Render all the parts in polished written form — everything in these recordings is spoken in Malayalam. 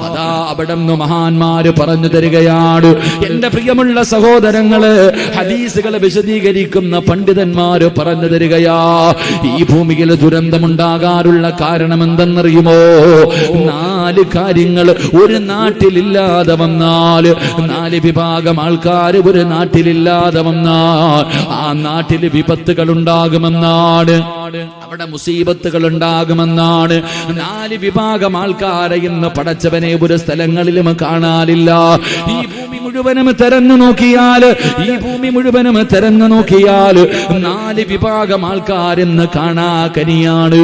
അതാ അവിടുന്ന് മഹാന്മാര് പറഞ്ഞു തരികയാണ്. എന്റെ പ്രിയമുള്ള സഹോദരങ്ങള്, ഹദീസുകളെ വിശദീകരിക്കുന്ന പണ്ഡിതന്മാര് പറഞ്ഞു തരികയാ, ഈ ഭൂമിയിൽ ദുരന്തമുണ്ടാകാനുള്ള കാരണം എന്തെന്നറിയുമോ? 4 കാര്യങ്ങൾ ഒരു നാട്ടിലില്ലാതെ വന്നാൽ, 4 വിഭാഗം ആൾക്കാർ ഒരു നാട്ടിലില്ലാതെ വന്നാൽ ആ നാട്ടിൽ വിപത്തുകൾ ഉണ്ടാകുമെന്നാണ്, അവിടെ മുസീബത്തുകൾ ഉണ്ടാകുമെന്നാണ്. 4 വിഭാഗം ആൾക്കാരെ ഇന്ന് പടച്ചവനെ ഒരു സ്ഥലങ്ങളിലും കാണാനില്ല. ഈ ഭൂമി മുഴുവനും തെരഞ്ഞു നോക്കിയാൽ, ഈ ഭൂമി മുഴുവനും തെരഞ്ഞു നോക്കിയാൽ 4 വിഭാഗം ആൾക്കാരെന്ന് കാണാക്കനിയാണ്.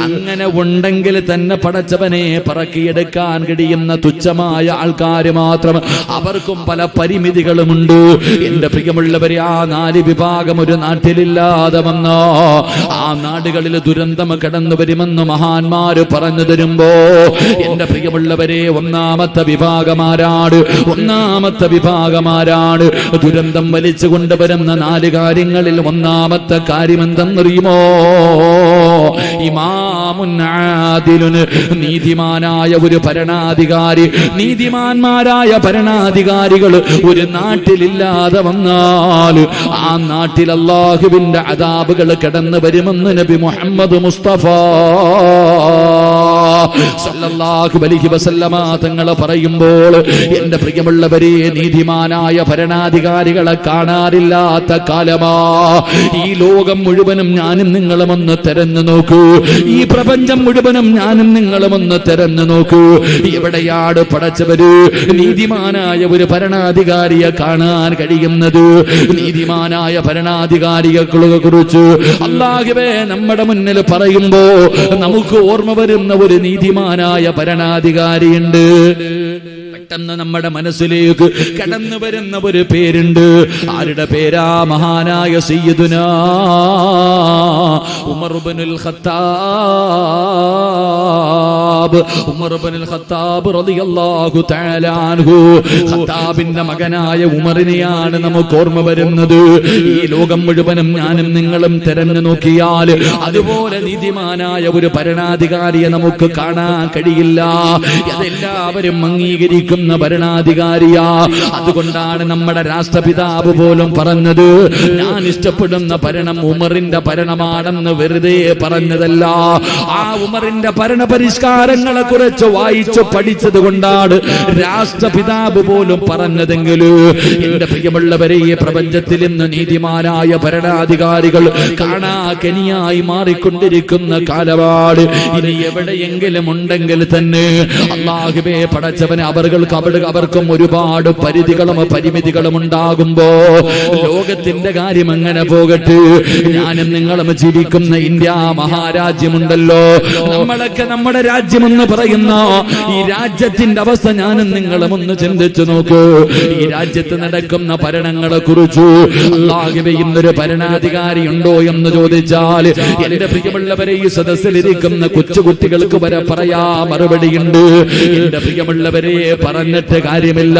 അങ്ങനെ ഉണ്ടെങ്കിൽ തന്നെ പടച്ചവനെ പറക്കിയെടുക്കാൻ കഴിയുന്ന തുച്ഛമായ ആൾക്കാര് മാത്രം, അവർക്കും പല പരിമിതികളുമുണ്ട്. എന്റെ പ്രിയമുള്ളവരെ, ആ 4 വിഭാഗം ഒരു നാട്ടിലില്ലാതെ വന്നോ ആ നാടുകളിൽ ദുരന്തം കടന്നു വരുമെന്ന് മഹാന്മാര് പറഞ്ഞു തരുമ്പോ, എന്റെ പ്രിയമുള്ളവരെ, ഒന്നാമത്തെ വിഭാഗമാരാണ് ദുരന്തം വലിച്ചു കൊണ്ടുവരുന്ന 4 കാര്യങ്ങളിൽ ഒന്നാമത്തെ കാര്യം എന്തെന്നറിയുമോ? ഇമാമുൻ ആദിലുന്, നീതിമാനായ ഒരു ഭരണാധികാരി. നീതിമാന്മാരായ ഭരണാധികാരികൾ ഒരു നാട്ടിലില്ലാതെ വന്നാൽ ആ നാട്ടിൽ അല്ലാഹുവിന്റെ അദാബുകൾ കടന്നു വരുമെന്ന് നബി മുഹമ്മദ് മുസ്തഫ സല്ലല്ലാഹു അലൈഹി വസല്ലമ തങ്ങൾ പറയുമ്പോൾ, എന്റെ പ്രിയമുള്ളവരെ, നീതിമാനായ ഭരണാധികാരികളെ കാണാറില്ലാത്ത കാലമാ. ഈ ലോകം മുഴുവനും ഞാനും നിങ്ങളും ഒന്ന് തെരഞ്ഞു നോക്കൂ, ഈ പ്രപഞ്ചം മുഴുവനും ഞാനും നിങ്ങളും ഒന്ന് തെരഞ്ഞു നോക്കൂ. എവിടെയാണ് പടച്ചവര് നീതിമാനായ ഒരു ഭരണാധികാരിയെ കാണാൻ കഴിയുന്നത്? നീതിമാനായ ഭരണാധികാരിയെ കുറിച്ച് അല്ലാഹുവേ നമ്മുടെ മുന്നിൽ പറയുമ്പോ നമുക്ക് ഓർമ്മ വരുന്ന ഒരു നീതിമാനായ ഭരണാധികാരിയുണ്ട്. പെട്ടെന്ന് നമ്മുടെ മനസ്സിലേക്ക് കടന്നു വരുന്ന ഒരു പേരുണ്ട്. ആരുടെ പേരാ? മഹാനായ സയ്യിദുനാ ഉമർ ഇബ്നുൽ ഖത്താബ് റളിയല്ലാഹു തആല അൻഹു. ഖത്താബിന്റെ മകനായ ഉമറിനെയാണ് നമുക്ക് ഓർമ്മ വരുന്നത്. ഈ ലോകം മുഴുവനും ഞാനും നിങ്ങളും തെരഞ്ഞു നോക്കിയാൽ അതുപോലെ നീതിമാനായ ഒരു ഭരണാധികാരിയെ നമുക്ക് കാണാൻ കഴിയില്ല. അതെല്ലാവരും അംഗീകരിക്കുന്ന ഭരണാധികാരിയാ. അതുകൊണ്ടാണ് നമ്മുടെ രാഷ്ട്രപിതാവ് പോലും പറഞ്ഞത്, ഞാൻ ഇഷ്ടപ്പെടുന്ന ഭരണം ഉമറിന്റെ ഭരണമാണെന്ന് വെറുതെ പറഞ്ഞതല്ല. ആ ഉമറിന്റെ ഭരണ പരിഷ്കാരങ്ങളെ കുറിച്ച് വായിച്ചു പഠിച്ചത് കൊണ്ടാണ് രാഷ്ട്രപിതാവ് പോലും പറഞ്ഞതെങ്കിലും, എന്റെ പ്രിയമുള്ളവരെ, ഈ പ്രപഞ്ചത്തിൽ ഇന്ന് നീതിമാനായ ഭരണാധികാരികൾ കാണാകനിയായി മാറിക്കൊണ്ടിരിക്കുന്ന കാലമാണ്. ഇനി എവിടെയെങ്കിലും ഉണ്ടെങ്കിൽ തന്നെ അല്ലാഹുവേ പടച്ചവനെ, അവർക്കും ഒരുപാട് പരിമിതികളും ഉണ്ടാകുമ്പോ ലോകത്തിന്റെ കാര്യം അങ്ങനെ പോകട്ടെ. ഞാനും നിങ്ങളും ജീവിക്കുന്ന ഇന്ത്യ മഹാരാജ്യമുണ്ടല്ലോ, നമ്മളൊക്കെ നമ്മുടെ രാജ്യമെന്ന് പറയുന്ന ഈ രാജ്യത്തിന്റെ അവസ്ഥ ഞാനും നിങ്ങളും ഒന്ന് ചിന്തിച്ചു നോക്കൂ. ഈ രാജ്യത്ത് നടക്കുന്ന ഭരണങ്ങളെ കുറിച്ച് അല്ലാഹുവേ ഇന്നൊരു ഭരണാധികാരി ഉണ്ടോ എന്ന് ചോദിച്ചാൽ, എന്റെ പ്രിയമുള്ളവരെ, ഈ സദസ്സിലിരിക്കുന്ന കൊച്ചുകുട്ടികൾക്ക് വരെ പറയാ മറുപടിയുണ്ട്. എന്റെ പ്രിയമുള്ളവരെ, പറഞ്ഞിട്ട് കാര്യമില്ല.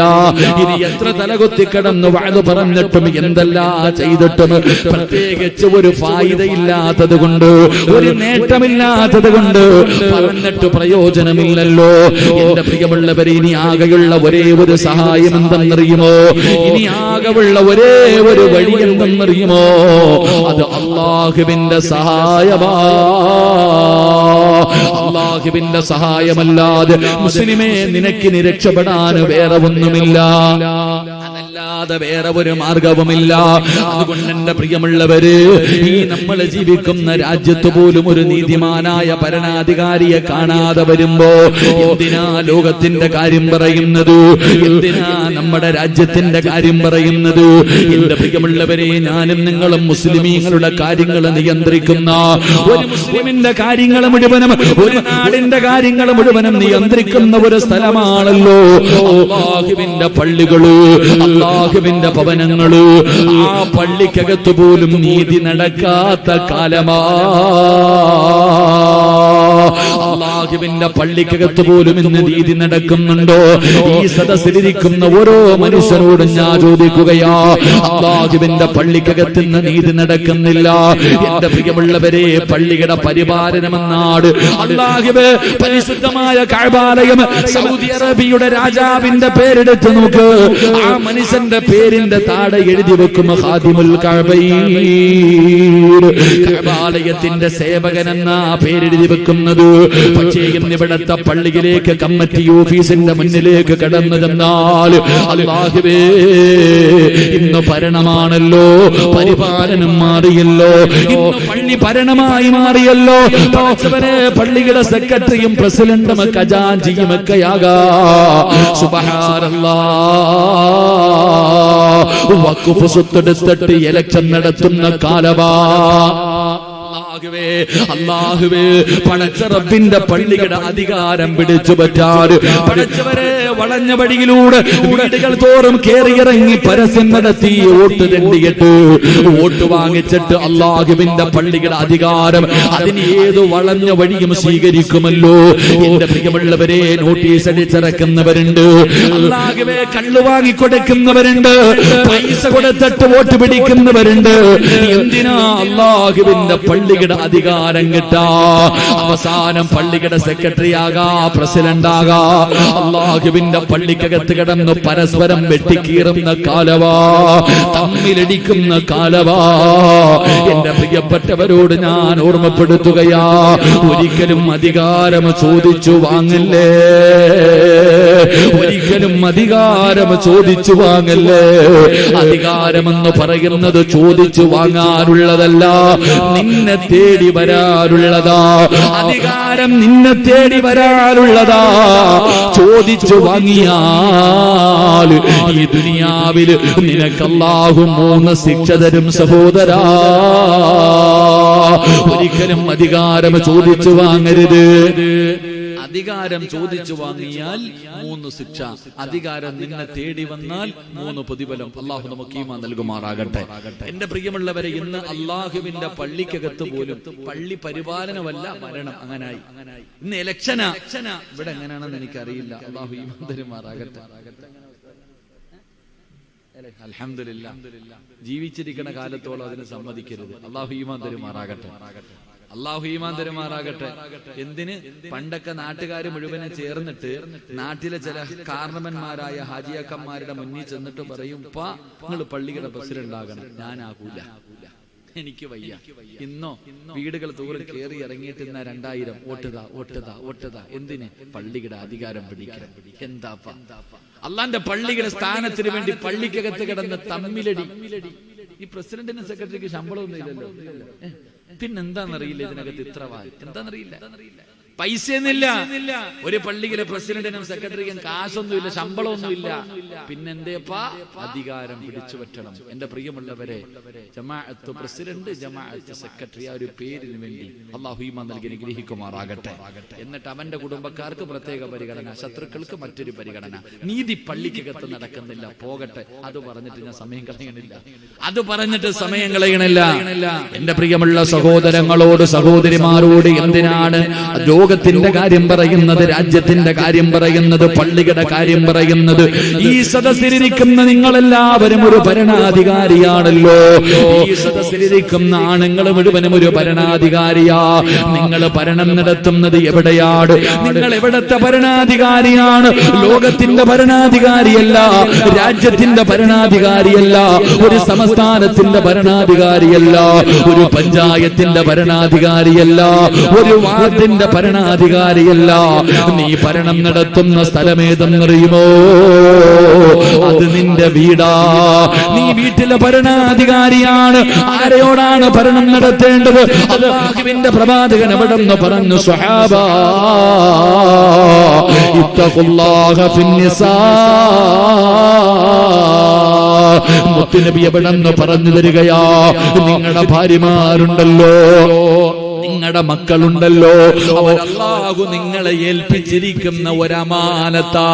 ഇനി എത്ര തലകുത്തി കിടന്നു വാഴ് പറഞ്ഞിട്ടും എന്തെല്ലാം ചെയ്തിട്ടും പ്രത്യേകിച്ച് ഒരു ഫായിദയില്ലാത്തത് കൊണ്ട്, ഒരു നേട്ടമില്ലാത്തത് കൊണ്ട് പറഞ്ഞിട്ട് പ്രയോജനമില്ലല്ലോ. എന്റെ പ്രിയമുള്ളവരെ, ഇനി ആകെയുള്ള ഒരേ ഒരു സഹായം എന്തെന്നറിയുമോ? ഇനി ആകെയുള്ള ഒരേ ഒരു വഴി എന്തെന്നറിയുമോ? അത് അല്ലാഹുവിന്റെ സഹായമാ. അല്ലാഹുവിന്റെ സഹായമല്ലാതെ മുസ്ലിമേ നിനക്കിനി രക്ഷപ്പെടാൻ വേറെ ഒന്നുമില്ല, അതല്ലാതെ വേറെ ഒരു മാർഗവുമില്ല. അതുകൊണ്ട് എന്റെ പ്രിയമുള്ളവര്, ഈ നമ്മൾ ജീവിക്കുന്ന രാജ്യത്ത് പോലും ഒരു നീതിമാനായ ഭരണാധികാരിയെ കാണാതെ വരുമ്പോ എന്തിനാ ലോകത്തിന്റെ കാര്യം പറയുന്നത്? എന്തിനാ നമ്മുടെ രാജ്യത്തിന്റെ കാര്യം പറയുന്നത്? എന്റെ പ്രിയമുള്ളവരെ, ഞാനും നിങ്ങളും മുസ്ലിമീങ്ങളുടെ കാര്യങ്ങൾ നിയന്ത്രിക്കുന്ന, ഒരു മുസ്ലിമിന്റെ കാര്യങ്ങൾ മുഴുവനും, ഒരു നാടിന്റെ കാര്യങ്ങൾ മുഴുവനും നിയന്ത്രിക്കുന്ന ഒരു സ്ഥലമാണല്ലോ അല്ലാഹുവിന്റെ പള്ളികള്, അല്ലാഹുവിന്റെ ഭവനങ്ങള്. ആ പള്ളിക്കകത്ത് പോലും നീതി നടക്കാത്ത കാലമാ. അല്ലാഹുവിന്റെ പള്ളിക്കകത്ത് പോലും ഇന്ന് നീതി നടക്കുന്നുണ്ടോ? ഈ സദസ്സിലിരിക്കുന്ന ഓരോ മനുഷ്യരോടും ഞാൻ ചോദിക്കുകയാ, അല്ലാഹുവിന്റെ പള്ളിക്കകത്ത് ഇന്ന് നീതി നടക്കുന്നില്ല. എന്റെ പ്രിയമുള്ളവരെ, പള്ളിയുടെ പരിപാലനമെന്നാട് അല്ലാഹുവേ പരിശുദ്ധമായ കഅബാലയം സൗദി അറേബ്യയുടെ രാജാവിന്റെ പേരെടുത്ത് നോക്ക്. ആ മനുഷ്യന്റെ പേരിന്റെ താഴെ എഴുതി വെക്കും ഖാദിമുൽ കഅബൈൻ, കഅബാലയത്തിന്റെ സേവകൻ എന്നാ പേരെഴുതി വെക്കുന്നത്. പക്ഷേ ഇന്നിവിടത്തെ പള്ളിയിലേക്ക് കമ്മിറ്റി ഓഫീസിന്റെ മുന്നിലേക്ക് കടന്നു ചെന്നാൽ അല്ലാഹുവേ ഇന്ന് ഭരണമാണല്ലോ, പരിപാലനം മാറിയല്ലോ. ഇന്ന് പള്ളി ഭരണമായി മാറിയല്ലോ. പള്ളിയുടെ സെക്രട്ടറിയും പ്രസിഡന്റും ഖജാൻജിയും ഒക്കെയാകാ. സുബ്ഹാനല്ലാഹ്, വഖഫ് സ്വത്തെടുത്തിട്ട് ഇലക്ഷൻ നടത്തുന്ന കാലവാ. അല്ലാഹുവേ, പടച്ച റബ്ബിന്റെ പള്ളിയുടെ അധികാരം പിടിച്ചു പറ്റാൻ പടച്ചവരെ വളഞ്ഞ വഴിയിലൂടെ വീടുകൾ തോറും കേറിയിറങ്ങി പരസ്യം നടത്തി വോട്ട് തെണ്ടിയിട്ട് വോട്ട് വാങ്ങിച്ചിട്ട് അല്ലാഹുവിന്റെ പള്ളിയുടെ അധികാരം അതിന് ഏതു വളഞ്ഞ വഴിയും സ്വീകരിക്കുമല്ലോ. എന്റെ പ്രിയമുള്ളവരെ, നോട്ടീസ് അടിച്ചിറക്കുന്നവരുണ്ട്, അല്ലാഹുവേ കള്ളു വാങ്ങിക്കൊടുക്കുന്നവരുണ്ട്, പൈസ കൊടുത്തിട്ട് വോട്ട് പിടിക്കുന്നവരുണ്ട്. എന്തിനാ അല്ലാഹുവിന്റെ പള്ളിയുടെ അധികാരം കിട്ടാ? അവസാനം പള്ളിയുടെ സെക്രട്ടറി ആകാ, പ്രസിഡന്റ് ആകാ. അല്ലാഹുവിന്റെ പള്ളിക്കകത്ത് കിടന്ന് പരസ്പരം വെട്ടിക്കീറുന്ന കാലവാ, തമ്മിലടിക്കുന്ന കാലവാ. എന്റെ പ്രിയപ്പെട്ടവരോട് ഞാൻ ഓർമ്മപ്പെടുത്തുകയാ, ഒരിക്കലും അധികാരം ചോദിച്ചു വാങ്ങല്ലേ, ഒരിക്കലും അധികാരം ചോദിച്ചു വാങ്ങല്ലേ. അധികാരമെന്ന് പറയുന്നത് ചോദിച്ചു വാങ്ങാനുള്ളതല്ല, നിന്നെ തേടി വരാനുള്ളതാ. അധികാരം നിന്നെ തേടി വരാനുള്ളതാ. ചോദിച്ചു വാങ്ങിയാൽ ഈ ദുനിയാവിൽ നിനക്ക് അല്ലാഹു 3 ശിക്ഷ തരും സഹോദരാ. ഒരിക്കലും അധികാരം ചോദിച്ചു വാങ്ങരുത്. അധികാരം ചോദിച്ചു വാങ്ങിയാൽ 3 ശിക്ഷ, അധികാരം നിന്നെ തേടി വന്നാൽ 3 പ്രതിഫലം. അല്ലാഹു നമുക്ക് ഈമാൻ നൽകുമാറാകട്ടെ. എന്റെ പ്രിയമുള്ളവരെ, ഇന്ന് അല്ലാഹുവിന്റെ പള്ളിക്കകത്ത് പോലും പള്ളി പരിപാലനമല്ല ഭരണം, അങ്ങനായി. ഇന്ന് ഇലക്ഷനാ. ഇവിടെ എങ്ങനെയാണെന്ന് എനിക്കറിയില്ല. അല്ലാഹു ഈമാൻ തരുമാറാകട്ടെ. അൽഹംദുലില്ലാഹ്, ജീവിച്ചിരിക്കുന്ന കാലത്തോളം അതിന് സമ്മതിക്കരുത്. അല്ലാഹു ഈമാൻ തരുമാറാകട്ടെ. അല്ലാഹു ഈമാൻ തരുമാറാകട്ടെ. എന്തിന്? പണ്ടൊക്കെ നാട്ടുകാർ മുഴുവനെ ചേർന്നിട്ട് നാട്ടിലെ ചില കാരണവന്മാരായ ഹാജിയാക്കന്മാരുടെ മുന്നിൽ ചെന്നിട്ട് പറയും, പാ നിങ്ങൾ പള്ളിയുടെ പ്രസിഡന്റ് ആകണം. ഞാനാകൂല, എനിക്ക് വയ്യ. ഇന്നോ വീടുകൾ തോറും കയറി ഇറങ്ങിയിട്ട് 2000 വോട്ടുതാ. എന്തിന്? പള്ളിയുടെ അധികാരം പിടിക്കാൻ. എന്താപ്പ അള്ളാന്റെ പള്ളിയുടെ സ്ഥാനത്തിന് വേണ്ടി പള്ളിക്കകത്ത് കിടന്ന് തമ്മിലടി. ഈ പ്രസിഡന്റിനും സെക്രട്ടറിക്ക് ശമ്പളമൊന്നും ഇല്ലല്ലോ. പിന്നെന്താന്നറിയില്ല ഇതിനകത്ത് ഇത്ര എന്താന്നറിയില്ല. പൈസയൊന്നുമില്ല. ഒരു പള്ളിയിലെ പ്രസിഡന്റിനും സെക്രട്ടറിക്കും കാശൊന്നുമില്ല, ശമ്പളമൊന്നുമില്ല. പിന്നെന്തേപ്പാ? അധികാരം പിടിച്ചു പറ്റണം. എന്റെ പ്രിയമുള്ളവരെ, ജമാഅത്ത് പ്രസിഡന്റ്, ജമാഅത്ത് സെക്രട്ടറി, ആ ഒരു പേരിന് വേണ്ടി അല്ലാഹു ഈമാൻ നൽകി അനുഗ്രഹിക്കുമാറാകട്ടെ. എന്നിട്ട് അവന്റെ കുടുംബക്കാർക്ക് പ്രത്യേക പരിഗണന, ശത്രുക്കൾക്ക് മറ്റൊരു പരിഗണന. നീതി പള്ളിക്കകത്ത് നടക്കുന്നില്ല, പോകട്ടെ. അത് പറഞ്ഞിട്ട് ഞാൻ സമയം കളയണില്ല. എന്റെ പ്രിയമുള്ള സഹോദരങ്ങളോട്, സഹോദരിമാരോട്, എന്തിനാണ് ലോകത്തിന്റെ കാര്യം പറയുന്നത്, രാജ്യത്തിന്റെ കാര്യം പറയുന്നത്, പള്ളിയുടെ കാര്യം പറയുന്നത്? ഈ സദസ്സിലിരിക്കുന്ന നിങ്ങളെല്ലാവരും ഒരു ഭരണാധികാരിയാണല്ലോ. ഈ സദസ്സിലിരിക്കുന്ന ആണുങ്ങൾ മുഴുവനും ഒരു ഭരണാധികാരിയാ. നിങ്ങൾ ഭരണം നടത്തുന്നത് എവിടെയാണ്? നിങ്ങൾ എവിടത്തെ ഭരണാധികാരിയാണ്? ലോകത്തിന്റെ ഭരണാധികാരിയല്ല, രാജ്യത്തിന്റെ ഭരണാധികാരിയല്ല, ഒരു സംസ്ഥാനത്തിന്റെ ഭരണാധികാരിയല്ല, ഒരു പഞ്ചായത്തിന്റെ ഭരണാധികാരിയല്ല, ഒരു വാർഡിന്റെ ഭരണാധികാരിയല്ല. നീ ഭരണം നടത്തുന്ന സ്ഥലമേതെന്നറിയുമോ? അത് നിന്റെ വീടാ. നീ വീട്ടിലെ ഭരണാധികാരിയാണ്. ആരെയോടാണ് ഭരണം നടത്തേണ്ടത്? അല്ലാഹുവിന്റെ പ്രവാചകൻ എവിടെന്ന് പറഞ്ഞു? സ്വഹാബാ ഇത്തഖുല്ലാഹ ഫിന്നിസാ. മുത്തുനബി എവിടെന്ന് പറഞ്ഞു തരികയാ? നിങ്ങളുടെ ഭാര്യമാരുണ്ടല്ലോ, നിങ്ങളുടെ മക്കളുണ്ടല്ലോ, അവരല്ലാഹു നിങ്ങളെ ഏൽപ്പിച്ചിരിക്കുന്ന ഒരമാനത്താ.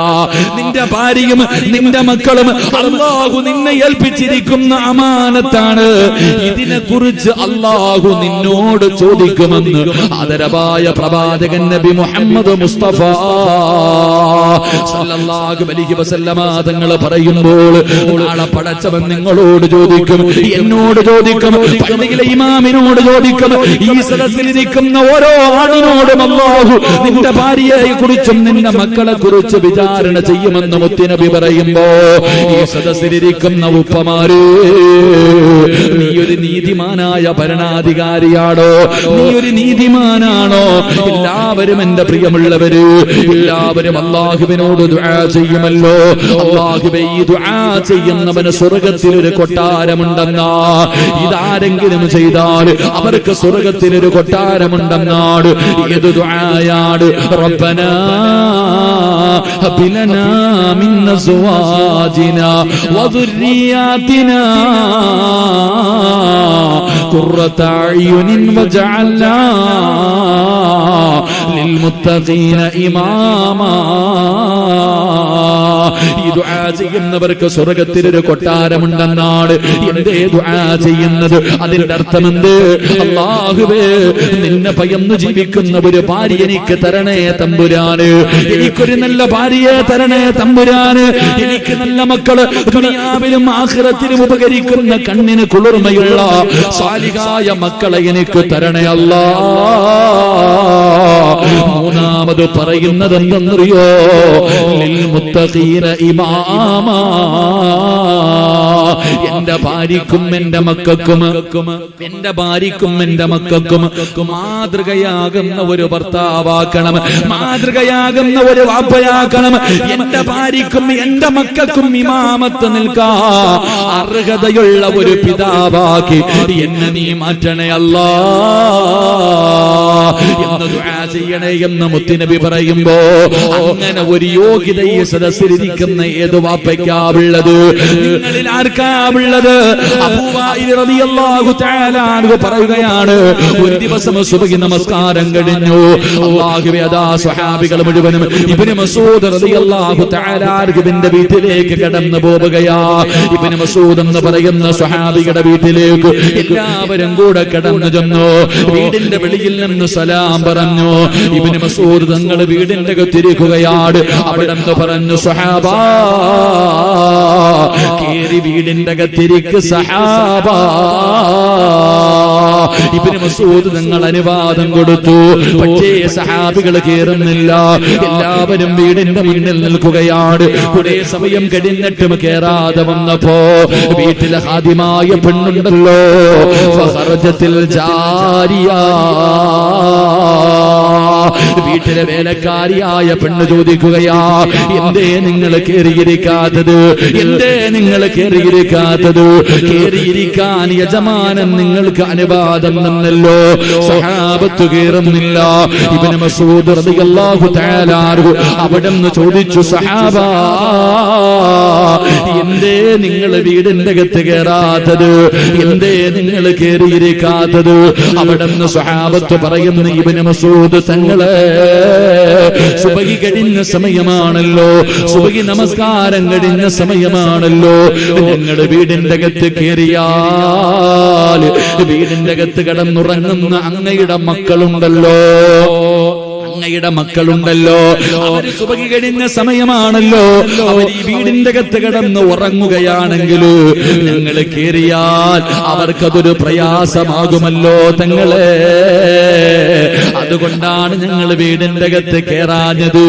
നിന്റെ ഭാര്യയും നിന്റെ മക്കളും അല്ലാഹു നിന്നെ ഏൽപ്പിച്ചിരിക്കുന്ന അമാനത്താണ്. ഇതിനെക്കുറിച്ച് അല്ലാഹു നിന്നോട് ചോദിക്കുമെന്ന് ആദരവായ പ്രവാചകൻ നബി മുഹമ്മദ് മുസ്തഫ സല്ലല്ലാഹു അലൈഹി വസല്ലമ തങ്ങൾ പറയുമ്പോൾ നാളെ പടച്ചവൻ നിങ്ങളോട് ചോദിക്കും, എന്നോട് ചോദിക്കും, പള്ളിയിലെ ഇമാമിനോട് ചോദിക്കും, ഈ സദസ്സിലിരിക്കുന്ന ഓരോ ആണിനോടും അല്ലാഹു നിന്റെ ഭാര്യയെ കുറിച്ചും നിന്റെ മക്കളെ കുറിച്ച് വിചാരണ ചെയ്യുമെന്ന് മുത്തുനബി പറയുമ്പോ ഈ സദസ്സിലിരിക്കുന്ന ഉപ്പമാര്, നീ ഒരു നീതിമാനായ ഭരണാധികാരിയാണോ? നീ ഒരു നീതിമാനാണോ? എല്ലാവരും എന്റെ പ്രിയമുള്ളവര്, എല്ലാവരും അല്ലാഹുവിനോട് ദുആ ചെയ്യുമല്ലോ. അല്ലാഹുവേ, ഈ ദുആ ചെയ്യുന്നവന് സ്വർഗ്ഗത്തിൽ ഒരു കൊട്ടാരമുണ്ടെന്നാ. ഇതാരെങ്കിലും ചെയ്താൽ അവർക്ക് സ്വർഗ്ഗത്തിൽ ഒരു കൊട്ടാരമുണ്ടെന്നാണ്. ഏത് ദുആയാണ്? റബ്ബനാ ഹബ് ലനാ മിൻ അസ്വാജിനാ വദുർരിയാതിനാ ഖുർറത അയ്യുനിൻ വജഅൽനാ ലിൽമുത്തഖീന ഇമാമാ. ഈ ദുആ ചെയ്യുന്നവർക്ക് സ്വർഗ്ഗത്തിൽ ഒരു കൊട്ടാരമുണ്ടെന്നാണ്. എന്തേ ദുആ ചെയ്യുന്നത്? അതിന്റെ അർത്ഥം എന്ത്? അല്ലാഹുവേ, നിന്നെ ഭയന്ന് ജീവിക്കുന്ന ഒരു ഭാര്യ എനിക്ക് തരണേ തമ്പുരാന്. എനിക്കൊരു നല്ല ഭാര്യയെ തരണേ തമ്പുരാന്. എനിക്ക് നല്ല മക്കള്, ദുനിയാവിലും ആഖിറത്തിലും ഉപകരിക്കുന്ന കണ്ണിന് കുളിർമയുള്ള സാലിഹായ മക്കളെ എനിക്ക് തരണേ അല്ലാ. മൂന്നാമത് പറയുന്നത് എന്തെന്നറിയോ? ലിൽ മുത്തഖീന ഇമാമാ. എന്റെ ഭാര്യക്കും എന്റെ മക്കൾക്കും, എന്റെ ഭാര്യക്കും എന്റെ മക്കൾക്കും മാതൃകയാകുന്ന ഒരു ഭർത്താവാക്കണം, മാതൃകയാകുന്ന ഒരു വാപ്പയാക്കണം. എന്റെ ഭാര്യക്കും എന്റെ മക്കൾക്കും ഇമാമത്ത് നിൽക്കാ അർഹതയുള്ള ഒരു പിതാവാക്കി എന്നെ നീ മാറ്റണേ അല്ലാ എന്ന് ദുആ ചെയ്യണേ എന്ന് മുത്തുനബി പറയുമ്പോ, അങ്ങനെ ഒരു യോഗ്യത ഈ സദസ്സിലിരിക്കുന്ന ഏത് വാപ്പയ്ക്കാവുള്ളത്? നിങ്ങളിൽ ആർക്കാവുള്ളത്? അബൂബക്കർ റളിയല്ലാഹു തആല അൻഹു പറയുകയാണ്, ഒരു ദിവസം സുബ്ഹി നമസ്കാരം കഴിഞ്ഞു. അല്ലാഹുവേ, അതാ സ്വഹാബികൾ മുഴുവനും ഇബ്നു മസ്ഊദ് റളിയല്ലാഹു തആല അൻഹുവിന്റെ വീട്ടിലേക്ക് കടന്നു പോവുകയാ. ഇബ്നു മസ്ഊദ് എന്ന് പറയുന്ന സ്വഹാബിയുടെ വീട്ടിലേക്ക് എല്ലാവരും കൂടെ കടന്നു ചെന്നു. വീടിന്റെ വെളിയിൽ നിന്ന് സലാം പറഞ്ഞു. ഇബ്നു മസ്ഊദ് തങ്ങൾ വീടിന്റെ അകത്തിരിക്കുകയാണ്. അവിടെ നിന്ന് പറഞ്ഞു, സ്വഹാബാ, കേറി വീടിന്റെ അകത്തിരിക്ക് സഹാബാ. ഇബ്നു മസ്ഊദ് തങ്ങൾ അനുവാദം കൊടുത്തു. പക്ഷേ സഹാബികൾ കേറുന്നില്ല. എല്ലാവരും വീടിന്റെ മുന്നിൽ നിൽക്കുകയാണ്. കുറെ സമയം കഴിഞ്ഞിട്ടും കേറാതെ വന്നപ്പോ വീട്ടിലെ ഹാദിമായ പെണ്ണുണ്ടല്ലോ, ഫഖറജത്തിൽ ജാരിയ, വീട്ടിലെ വേലക്കാരിയായ പെണ്ണ് ചോദിക്കുകയാ, എന്തേ നിങ്ങൾ കേറിയിരിക്കാത്തത്? എന്തേ നിങ്ങൾ കേറിയിരിക്കാത്തത്? കേറിയിരിക്കാൻ യജമാനൻ നിങ്ങൾക്ക് അനുവാദം തന്നല്ലോ, സഹാബത്ത് കേറുന്നില്ല. ഇബ്നു മസ്ഊദ് റളിയല്ലാഹു തആല അൻഹു അവിടെന്ന് ചോദിച്ചു, സഹാബാ, എന്തേ നിങ്ങൾ വീടിന്റെ അകത്ത് കേറാത്തത്? എന്തേ നിങ്ങൾ കേറിയിരിക്കാത്തത്? അവിടെന്ന് സഹാബത്ത് പറയുന്നു, ഇബ്നു മസ്ഊദ് തങ്ങളെ, സുബഹി കഴിഞ്ഞ സമയമാണല്ലോ, സുബഹി നമസ്കാരം കഴിഞ്ഞ സമയമാണല്ലോ. ഞങ്ങൾ വീടിന്റെ അകത്ത് കേറിയാൽ വീടിന്റെ അകത്ത് കിടന്നുറങ്ങുന്ന അങ്ങയുടെ മക്കളുണ്ടല്ലോ, അങ്ങയുടെ മക്കളുണ്ടല്ലോ, അവര് സുബഹി കഴിഞ്ഞ സമയമാണല്ലോ, അവർ ഈ വീടിന്റെ അകത്ത് കിടന്ന് ഉറങ്ങുകയാണെങ്കിൽ ഞങ്ങൾ കേറിയാൽ അവർക്കതൊരു പ്രയാസമാകുമല്ലോ തങ്ങളെ. അതുകൊണ്ടാണ് ഞങ്ങൾ വീടിന്റെ അകത്ത് കേറാഞ്ഞത്.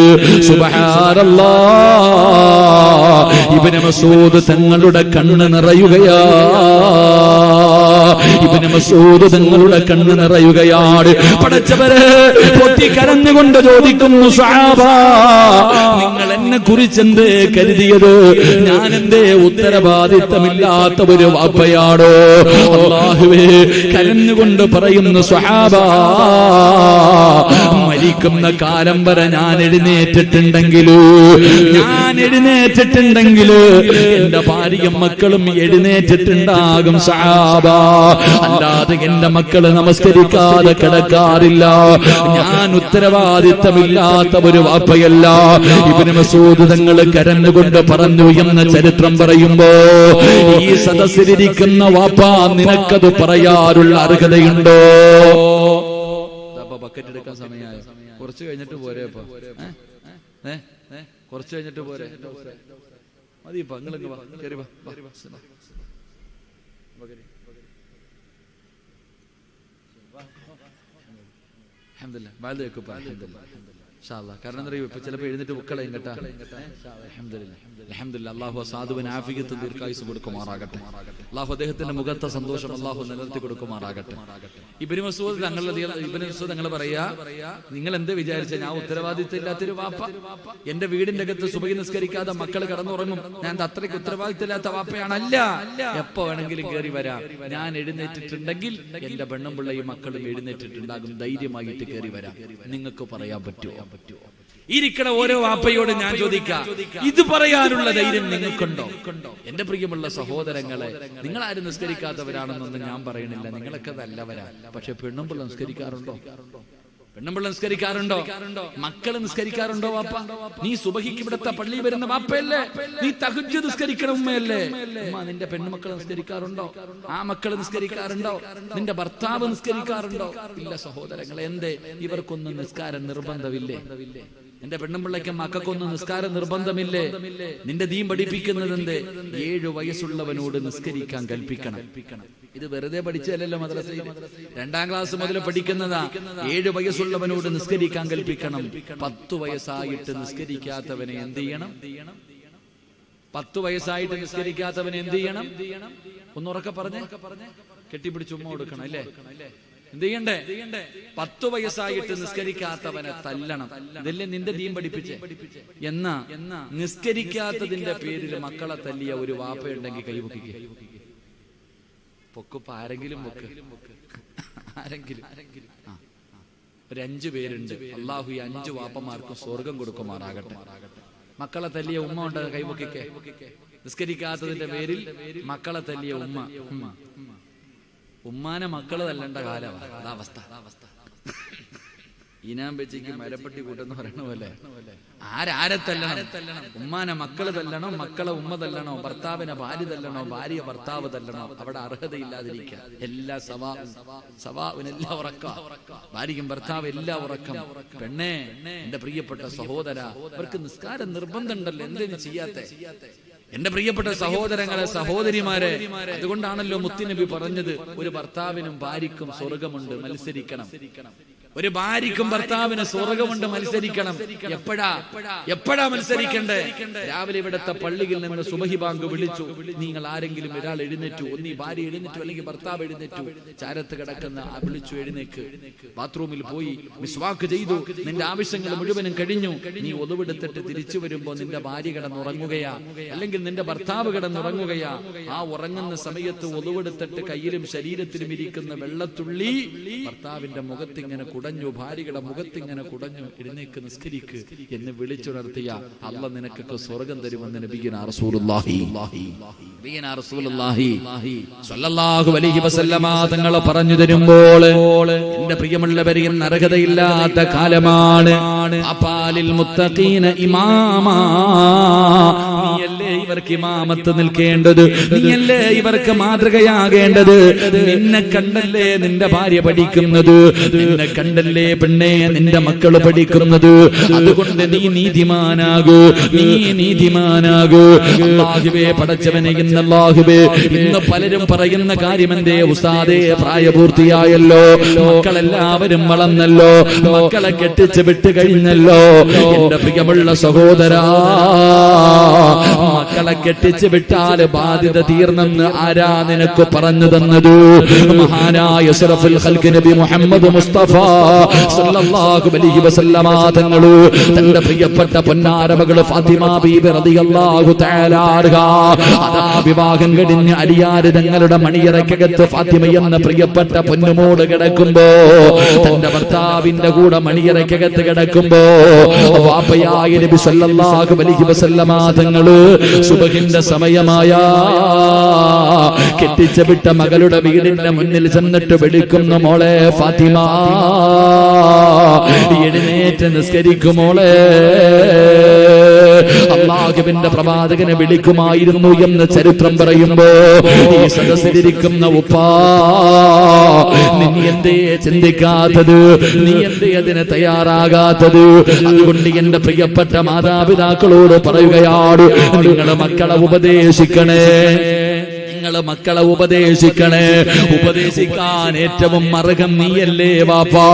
സുബ്ഹാനല്ലാഹ്, ഇബ്നു മസ്ഊദ് തങ്ങളുടെ കണ്ണ് നിറയുകയാ. ഇബ്നു മസ്ഊദ് തങ്ങളുടെ കണ്ണ് നിറയുകയാണ്. പടച്ചവരെ, പൊട്ടിക്കരഞ്ഞുകൊണ്ട് ചോദിക്കുന്നു, സ്വഹാബാ, നിങ്ങൾ എന്നെ കുറിച്ച് എന്തേ കരുതിയത്? ഞാൻ എന്തേ ഉത്തരവാദിത്തമില്ലാത്ത ഒരു വാപ്പയാണോ? അല്ലാഹുവേ, കരഞ്ഞുകൊണ്ട് പറയുന്നു, സ്വഹാബാ, മരിക്കുന്ന കാലം വരെ ഞാൻ എഴുന്നേറ്റിട്ടുണ്ടെങ്കിൽ എന്റെ ഭാര്യയും മക്കളും എഴുന്നേറ്റിട്ടുണ്ടാകും. സഹാബാ, അല്ലാതെ എന്റെ മക്കള് നമസ്കരിക്കാതെ കിടക്കാറില്ല. ഞാൻ ഉത്തരവാദിത്തമില്ലാത്ത ഒരു വാപ്പയല്ല. ഇബ്നു മസ്ഊദ് തങ്ങൾ കരഞ്ഞുകൊണ്ട് പറഞ്ഞു എന്ന ചരിത്രം പറയുമ്പോ ഈ സദസ്സിലിരിക്കുന്ന വാപ്പ നിനക്കത് പറയാനുള്ള അർഹതയുണ്ടോ? ബക്കറ്റ് എടുക്കാൻ സമയമായി. കുറച്ച് കഴിഞ്ഞിട്ട് പോരെ? കുറച്ച് കഴിഞ്ഞിട്ട് പോരെ? മതി. കാരണം എന്താ ഇപ്പൊ ചിലപ്പോ എഴുന്നിട്ട് ബുക്കളയും കേട്ടാ. അല്ലാഹു സാധുവിന് ആഫിയത്ത് ദീർഘായുസ്സ് കൊടുക്കുമാറാകട്ടെ. അല്ലാഹു അദ്ദേഹത്തിന്റെ മുഖത്തെ സന്തോഷം അല്ലാഹു നിലനിർത്തി കൊടുക്കുമാറാകട്ടെ. ഇബ്നു മസ്ഊദ് തങ്ങൾ പറയാ, നിങ്ങൾ എന്ത് വിചാരിച്ച ഞാൻ ഉത്തരവാദിത്തം ഇല്ലാത്തൊരു വാപ്പ? എന്റെ വീടിന്റെ അകത്ത് സുബഹി നിസ്കരിക്കാതെ മക്കൾ കടന്നുറങ്ങും, ഞാൻ അത്രയ്ക്ക് ഉത്തരവാദിത്തം ഇല്ലാത്ത വാപ്പയാണല്ല. എപ്പോ വേണമെങ്കിലും കയറി വരാം. ഞാൻ എഴുന്നേറ്റിട്ടുണ്ടെങ്കിൽ എന്റെ പെണ്ണും പിള്ളയും മക്കളും എഴുന്നേറ്റിട്ടുണ്ടാകും, ധൈര്യമായിട്ട് കയറി വരാം. നിങ്ങൾക്ക് പറയാൻ പറ്റുമോ? ഇരിക്കണ ഓരോ വാപ്പയോട് ഞാൻ ചോദിക്കാം, ഇത് പറയാനുള്ള ധൈര്യം നിങ്ങൾക്കുണ്ടോ? എന്റെ പ്രിയമുള്ള സഹോദരങ്ങളെ, നിങ്ങളാരും നിസ്കരിക്കാത്തവരാണെന്നൊന്നും ഞാൻ പറയണില്ല, നിങ്ങളൊക്കെ നല്ലവരാ. പക്ഷെ പെണ്ണുമ്പിള്ള നിസ്കരിക്കാറുണ്ടോ? പെണ്ണുമ്പിള്ള നിസ്കരിക്കാറുണ്ടോ? മക്കള് നിസ്കരിക്കാറുണ്ടോ? വാപ്പ, നീ സുബഹിക്ക് ഇവിടത്തെ പള്ളിയിൽ വരുന്ന വാപ്പയല്ലേ? നീ തഹജ്ജുദ് നിസ്കരിക്കണ ഉമ്മയല്ലേ? ഉമ്മ, നിന്റെ പെണ്ണുമക്കൾ നിസ്കരിക്കാറുണ്ടോ? ആ മക്കള് നിസ്കരിക്കാറുണ്ടോ? നിന്റെ ഭർത്താവ് നിസ്കരിക്കാറുണ്ടോ? ഇല്ല സഹോദരങ്ങളെ. എന്തേ? ഇവർക്കൊന്നും നിസ്കാരം നിർബന്ധമില്ലേ? എന്റെ പെണ്ണുമ്പിള്ളയ്ക്കും മക്കൾക്കൊന്നും നിസ്കാരം നിർബന്ധമില്ലേ? നിന്റെ ദീൻ പഠിപ്പിക്കുന്നത് എന്തേ? 7 വയസ്സുള്ളവനോട് നിസ്കരിക്കാൻ കൽപ്പിക്കണം. ഇത് വെറുതെ പഠിച്ചതല്ലല്ലോ മദ്രസയിൽ. 2ാം ക്ലാസ് മുതൽ പഠിക്കുന്നതാ. 7 വയസ്സുള്ളവനോട് നിസ്കരിക്കാൻ കൽപ്പിക്കണം. 10 വയസ്സായിട്ട് നിസ്കരിക്കാത്തവനെ എന്ത് ചെയ്യണം? 10 വയസ്സായിട്ട് നിസ്കരിക്കാത്തവനെ എന്ത് ചെയ്യണം? ഒന്നുറക്കെ പറഞ്ഞേ. കെട്ടിപ്പിടിച്ച് ഉമ്മ കൊടുക്കണം അല്ലേ? എന്ത് ചെയ്യണ്ടേ? 10 വയസ്സായിട്ട് നിസ്കരിക്കാത്തവനെ തല്ലണം. ഇതല്ലേ നിന്റെ ദീൻ പഠിപ്പിച്ചേ? എന്നാ നിസ്കരിക്കാത്തതിന്റെ പേരിൽ മക്കളെ തല്ലിയ ഒരു വാപ്പയുണ്ടെങ്കിൽ കൈവക്കിക്ക് പൊക്കുപ്പ. ആരെങ്കിലും ആരെങ്കിലും ഒരു 5 പേരുണ്ട്. അള്ളാഹു ഈ 5 വാപ്പമാർക്കും സ്വർഗം കൊടുക്കുമാറാകട്ടെ. മക്കളെ തല്ലിയ ഉമ്മ ഉണ്ട്, കൈവക്കിക്കെ. നിസ്കരിക്കാത്തതിന്റെ പേരിൽ മക്കളെ തല്ലിയ ഉമ്മ. ഉമ്മാനെ മക്കള് തല്ലേണ്ട കാലമാണ്. അതാവസ്ഥ. ഈനാം വെച്ചിക്ക് മരപ്പട്ടി കൂട്ടെന്ന് പറയണ പോലെ ആരെ തല്ലണം? ഉമ്മാനെ മക്കള് തല്ലണോ? മക്കളെ ഉമ്മ തല്ലണോ? ഭർത്താവിനെ ഭാര്യ തല്ലണോ? ഭാര്യ ഭർത്താവ് തല്ലണോ? അവിടെ അർഹതയില്ലാതിരിക്കുക. എല്ലാ സവാവിനെല്ലാം ഉറക്കം. ഭാര്യയും ഭർത്താവ് എല്ലാം ഉറക്കം. പെണ്ണേ, എന്റെ പ്രിയപ്പെട്ട സഹോദര, അവർക്ക് നിസ്കാരം നിർബന്ധമുണ്ടല്ലോ, എന്തിനു ചെയ്യാത്തെ? എന്റെ പ്രിയപ്പെട്ട സഹോദരങ്ങളെ, സഹോദരിമാരെ, അതുകൊണ്ടാണല്ലോ മുത്തുനബി പറഞ്ഞത്, ഒരു ഭർത്താവിനും ഭാര്യയ്ക്കും സ്വർഗമുണ്ട്, മത്സരിക്കണം. ഒരു ഭാര്യയ്ക്കും ഭർത്താവിന് സ്വർഗമുണ്ട്, മത്സരിക്കണം. എപ്പോഴാ മത്സരിക്കണ്ടേ? രാവിലെ ഇവിടുത്തെ പള്ളിയിൽ നിന്ന് സുബഹി ബാങ്ക് വിളിച്ചു. നിങ്ങൾ ആരെങ്കിലും ഒരാൾ എഴുന്നേറ്റു, ഒന്നീ ഭാര്യ എഴുന്നേറ്റു അല്ലെങ്കിൽ ഭർത്താവ് എഴുന്നേറ്റു. ചാരത്ത് കിടക്കുന്ന വിളിച്ചു, എഴുന്നേക്ക്. ബാത്റൂമിൽ പോയി മിസ്വാക്ക് ചെയ്തു, നിന്റെ ആവശ്യങ്ങൾ മുഴുവനും കഴിഞ്ഞു. നീ ഒതുവെടുത്തിട്ട് തിരിച്ചു വരുമ്പോ നിന്റെ ഭാര്യ കിടന്നുറങ്ങുകയാ, അല്ലെങ്കിൽ നിന്റെ ഭർത്താവ് കിടന്നുറങ്ങുകയാ. ആ ഉറങ്ങുന്ന സമയത്ത് ഒതുവെടുത്തിട്ട് കയ്യിലും ശരീരത്തിലും ഇരിക്കുന്ന വെള്ളത്തുള്ളി ഭർത്താവിന്റെ മുഖത്തിങ്ങനെ കുടഞ്ഞു, ഭാര്യയുടെ മുഖത്തിങ്ങനെ കുടഞ്ഞു. എഴുന്നേക്ക്, നിസ്കരിക്ക് എന്ന് വിളിച്ചുണർത്തിയ അല്ലാഹ് നിനക്കൊക്കെ സ്വർഗം തരുമെന്ന് നബിയുനാ റസൂലുള്ളാഹി സ്വല്ലല്ലാഹു അലൈഹി വസല്ലമ തങ്ങൾ പറഞ്ഞു തരുമ്പോൾ, എന്റെ പ്രിയമുള്ളവരെ, അർഹതയില്ലാത്ത കാലമാണ്. അപാലിൽ മുത്തഖീന ഇമാമാ, നീയല്ലേ ഇവർക്ക് ഇമാമത്ത് നിൽക്കേണ്ടത്, നീയല്ലേ ഇവർക്ക് മാതൃകയാകേണ്ടത്. നിന്നെ കണ്ടല്ലേ നിന്റെ ഭാര്യ പഠിക്കുന്നത്, നിന്നെ കണ്ടല്ലേ പെണ്ണെ നിന്റെ മക്കള് പഠിക്കുന്നത്. അതുകൊണ്ട് നീ നീതിമാനാകൂ, അല്ലാഹുവേ, പടച്ചവനെ, അല്ലാഹുവേ, ഇന്ന് പലരും പറയുന്ന കാര്യം എന്തേ? ഉസ്താദേ, പ്രായപൂർത്തിയായല്ലോ, മക്കളെല്ലാവരും വളർന്നല്ലോ, മക്കളെ കെട്ടിച്ച് വിട്ട് കഴിഞ്ഞല്ലോ. എന്റെ പ്രിയമുള്ള സഹോദരാ, മക്കളെ കെട്ടിച്ച് വിട്ടാൽ ബാധ്യത തീർന്നെന്ന് ആരാ നിനക്ക് പറഞ്ഞു തന്നത്? മഹാനായ അഷ്റഫുൽ ഖൽഖ് നബി മുഹമ്മദ് മുസ്തഫ സല്ലല്ലാഹു അലൈഹി വസല്ലമ തങ്ങളു തന്റെ പ്രിയപ്പെട്ട പൊന്നാര മകൾ ഫാത്തിമ ബീബി റളിയല്ലാഹു തആല അൻഹാ, അതാ വിവാഹം കഴിഞ്ഞ് അലിയാര് തങ്ങളുടെ മണിയറക്കകത്ത് ഫാത്തിമ എന്ന പ്രിയപ്പെട്ട പൊന്നുമോട് കിടക്കുമ്പോ, തന്റെ ഭർത്താവിന്റെ കൂടെ മണിയറക്കകത്ത് കിടക്കുമ്പോ, വാപ്പയായ നബി സല്ലല്ലാഹു അലൈഹി വസല്ലമ തങ്ങള് സുബഹിന്റെ സമയമായ കെട്ടിച്ച വിട്ട മകളുടെ വീടിന്റെ മുന്നിൽ ചെന്നിട്ട് വിളിക്കുന്നു, മോളെ ഫാത്തിമ എഴുന്നേറ്റ് നിസ്കരിക്കുമോളെ. അല്ലാഹുവിന്റെ പ്രവാചകനെ വിളിക്കുമായിരുന്നു എന്ന് ചരിത്രം പറയുമ്പോ ഈ സദസ്സിലിരിക്കുന്ന ഉപ്പാ, നീ എന്തേ ചിന്തിക്കാത്തത്? നീ എന്തേ അതിന് തയ്യാറാകാത്തത്? അതുകൊണ്ട് എന്റെ പ്രിയപ്പെട്ട മാതാപിതാക്കളോട് പറയുകയാണ്, നിങ്ങളെ മക്കളെ ഉപദേശിക്കണേ, നിങ്ങളെ മക്കളെ ഉപദേശിക്കണേ. ഉപദേശിക്കാൻ ഏറ്റവും അർഹം നീയല്ലേ വാപ്പാ.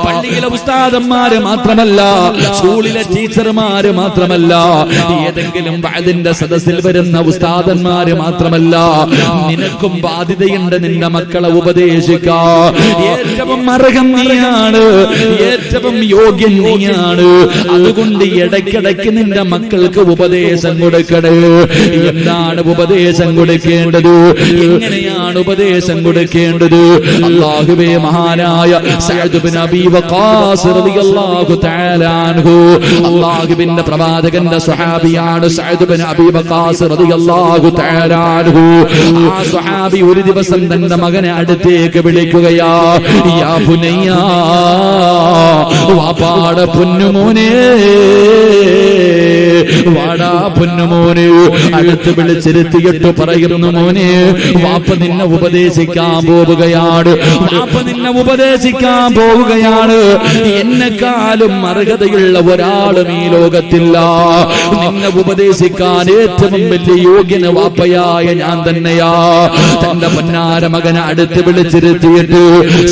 പള്ളിയിലെ ഉസ്താദന്മാര് മാത്രമല്ല, സ്കൂളിലെ ടീച്ചർമാര് മാത്രമല്ല, ഏതെങ്കിലും വഅദിന്റെ സദസ്സിൽ വരുന്ന ഉസ്താദന്മാര് മാത്രമല്ല, നിനക്കും ബാധ്യതയുണ്ട് നിന്റെ മക്കളെ ഉപദേശിക്കാൻ. ഏറ്റവും അർഹം നീയാണ്, ഏറ്റവും യോഗ്യൻ നീയാണ്. അതുകൊണ്ട് ഇടയ്ക്കിടയ്ക്ക് നിന്റെ മക്കൾക്ക് ഉപദേശം കൊടുക്കണേ. എന്താണ് ഉപദേശം കൊടുക്കേണ്ടത്? എങ്ങനെയാണ് ഉപദേശം കൊടുക്കേണ്ടത്? അല്ലാഹുവേ, മഹാനായ സഅദ് ഇബ്നു അബീ വഖാസ് റളിയല്ലാഹു തആല അൻഹു, അല്ലാഹുവിന്റെ പ്രവാചകന്റെ സ്വഹാബിയാണ് സഅദ് ഇബ്നു അബീ വഖാസ് റളിയല്ലാഹു തആല അൻഹു. ആ സ്വഹാബി ഒരു ദിവസം തന്റെ മകനെ അടുത്തേക്ക് വിളിക്കുകയാ, യാ ബുനയ്യ, വാപ്പാടെ പൊന്നുമോനെ, വാടാ പൊന്നുമോനെ. അടുത്ത് വിളിച്ചിരുത്തിയിട്ട് പറയുന്നു, മോനെ, വാപ്പ നിന്നെ ഉപദേശിക്കാൻ പോവുകയാണ്, വാപ്പ നിന്നെ ഉപദേശിക്കാൻ പോവുകയാണ്. എന്നെക്കാളും അർഹതയുള്ള ഒരാളും ഈ ലോകത്തില്ല. നിന്നെ ഉപദേശിക്കാൻ ഏറ്റവും വലിയ യോഗ്യന വാപ്പയായ ഞാൻ തന്നെയാ. തന്റെ പൊന്നാര മകനെ അടുത്ത് വിളിച്ചിരുത്തിയിട്ട്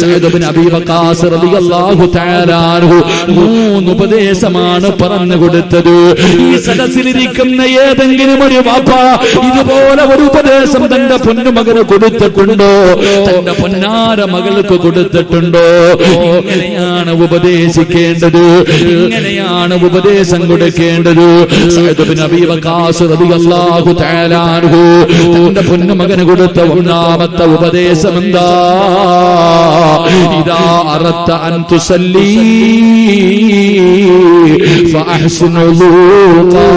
സഅദ് ഇബ്നു അബീ വഖാസ് റളിയല്ലാഹു തആല അൻഹു 3 ഉപദേശമാണ് പറഞ്ഞു കൊടുത്തത്. ഈ സദസ്സിലിരിക്കുന്ന ഏതെങ്കിലും ഒരു വാപ്പ ഇതുപോലെ ഒരു ഉപദേശം തന്റെ പൊന്നുമകന് കൊടുത്തിട്ടുണ്ടോ? തന്റെ പൊന്നാര മകൾക്ക് കൊടുത്തിട്ടുണ്ടോ? ഇങ്ങനെയാണ് ഉപദേശിക്കേണ്ടത്, ഇങ്ങനെയാണ് ഉപദേശം കൊടുക്കേണ്ടത്. സഅദ് ഇബ്നു അബീ വഖാസ് റളിയല്ലാഹു തആല അൻഹു തന്റെ പൊന്നുമകന് കൊടുത്ത ഒന്നാമത്തെ ഉപദേശം എന്താ? ഇദാ അറദ്ത അൻ തുസല്ലി ഫഅഹ്സിൻ വുളൂഖാ.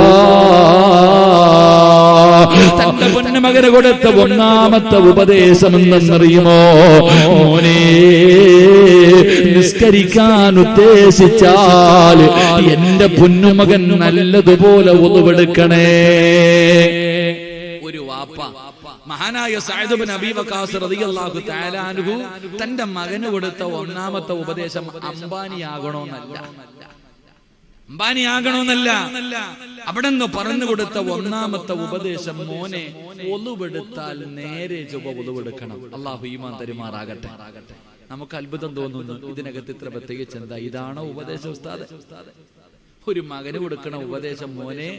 തന്റെ പൊന്നുമകന് കൊടുത്ത ഒന്നാമത്തെ ഉപദേശം എന്തെന്നറിയുമോ? മോനെ, നിസ്കരിക്കാൻ ഉദ്ദേശിച്ചാൽ എന്റെ പൊന്നുമകൻ നല്ലതുപോലെ ഉളുവെടുക്കണേ. ഒരു വാപ്പ, മഹാനായ സഅദ് ഇബ്നു അബീ വഖാസ് റളിയല്ലാഹു തആല അൻഹു തന്റെ മകന് കൊടുത്ത ഒന്നാമത്തെ ഉപദേശം അംബാനിയാകണമെന്നല്ല, അംബാനിയാകണമെന്നല്ല. അവിടെ നിന്ന് പറഞ്ഞു കൊടുത്ത ഒന്നാമത്തെ ഉപദേശം, മോനെ, ഒളുവെടുത്താൽ നേരെ ചൊവ്വ ഒളുവെടുക്കണം. അല്ലാഹു ഈമാൻ തരുമാറാകട്ടെ. നമുക്ക് അത്ഭുതം തോന്നുന്നു, ഇതിനകത്ത് ഇത്ര പ്രത്യേകിച്ച് എന്താ? ഇതാണോ ഉപദേശം ഉസ്താദ്? ഒരു മകന് കൊടുക്കണ ഉപദേശം, മോനെ,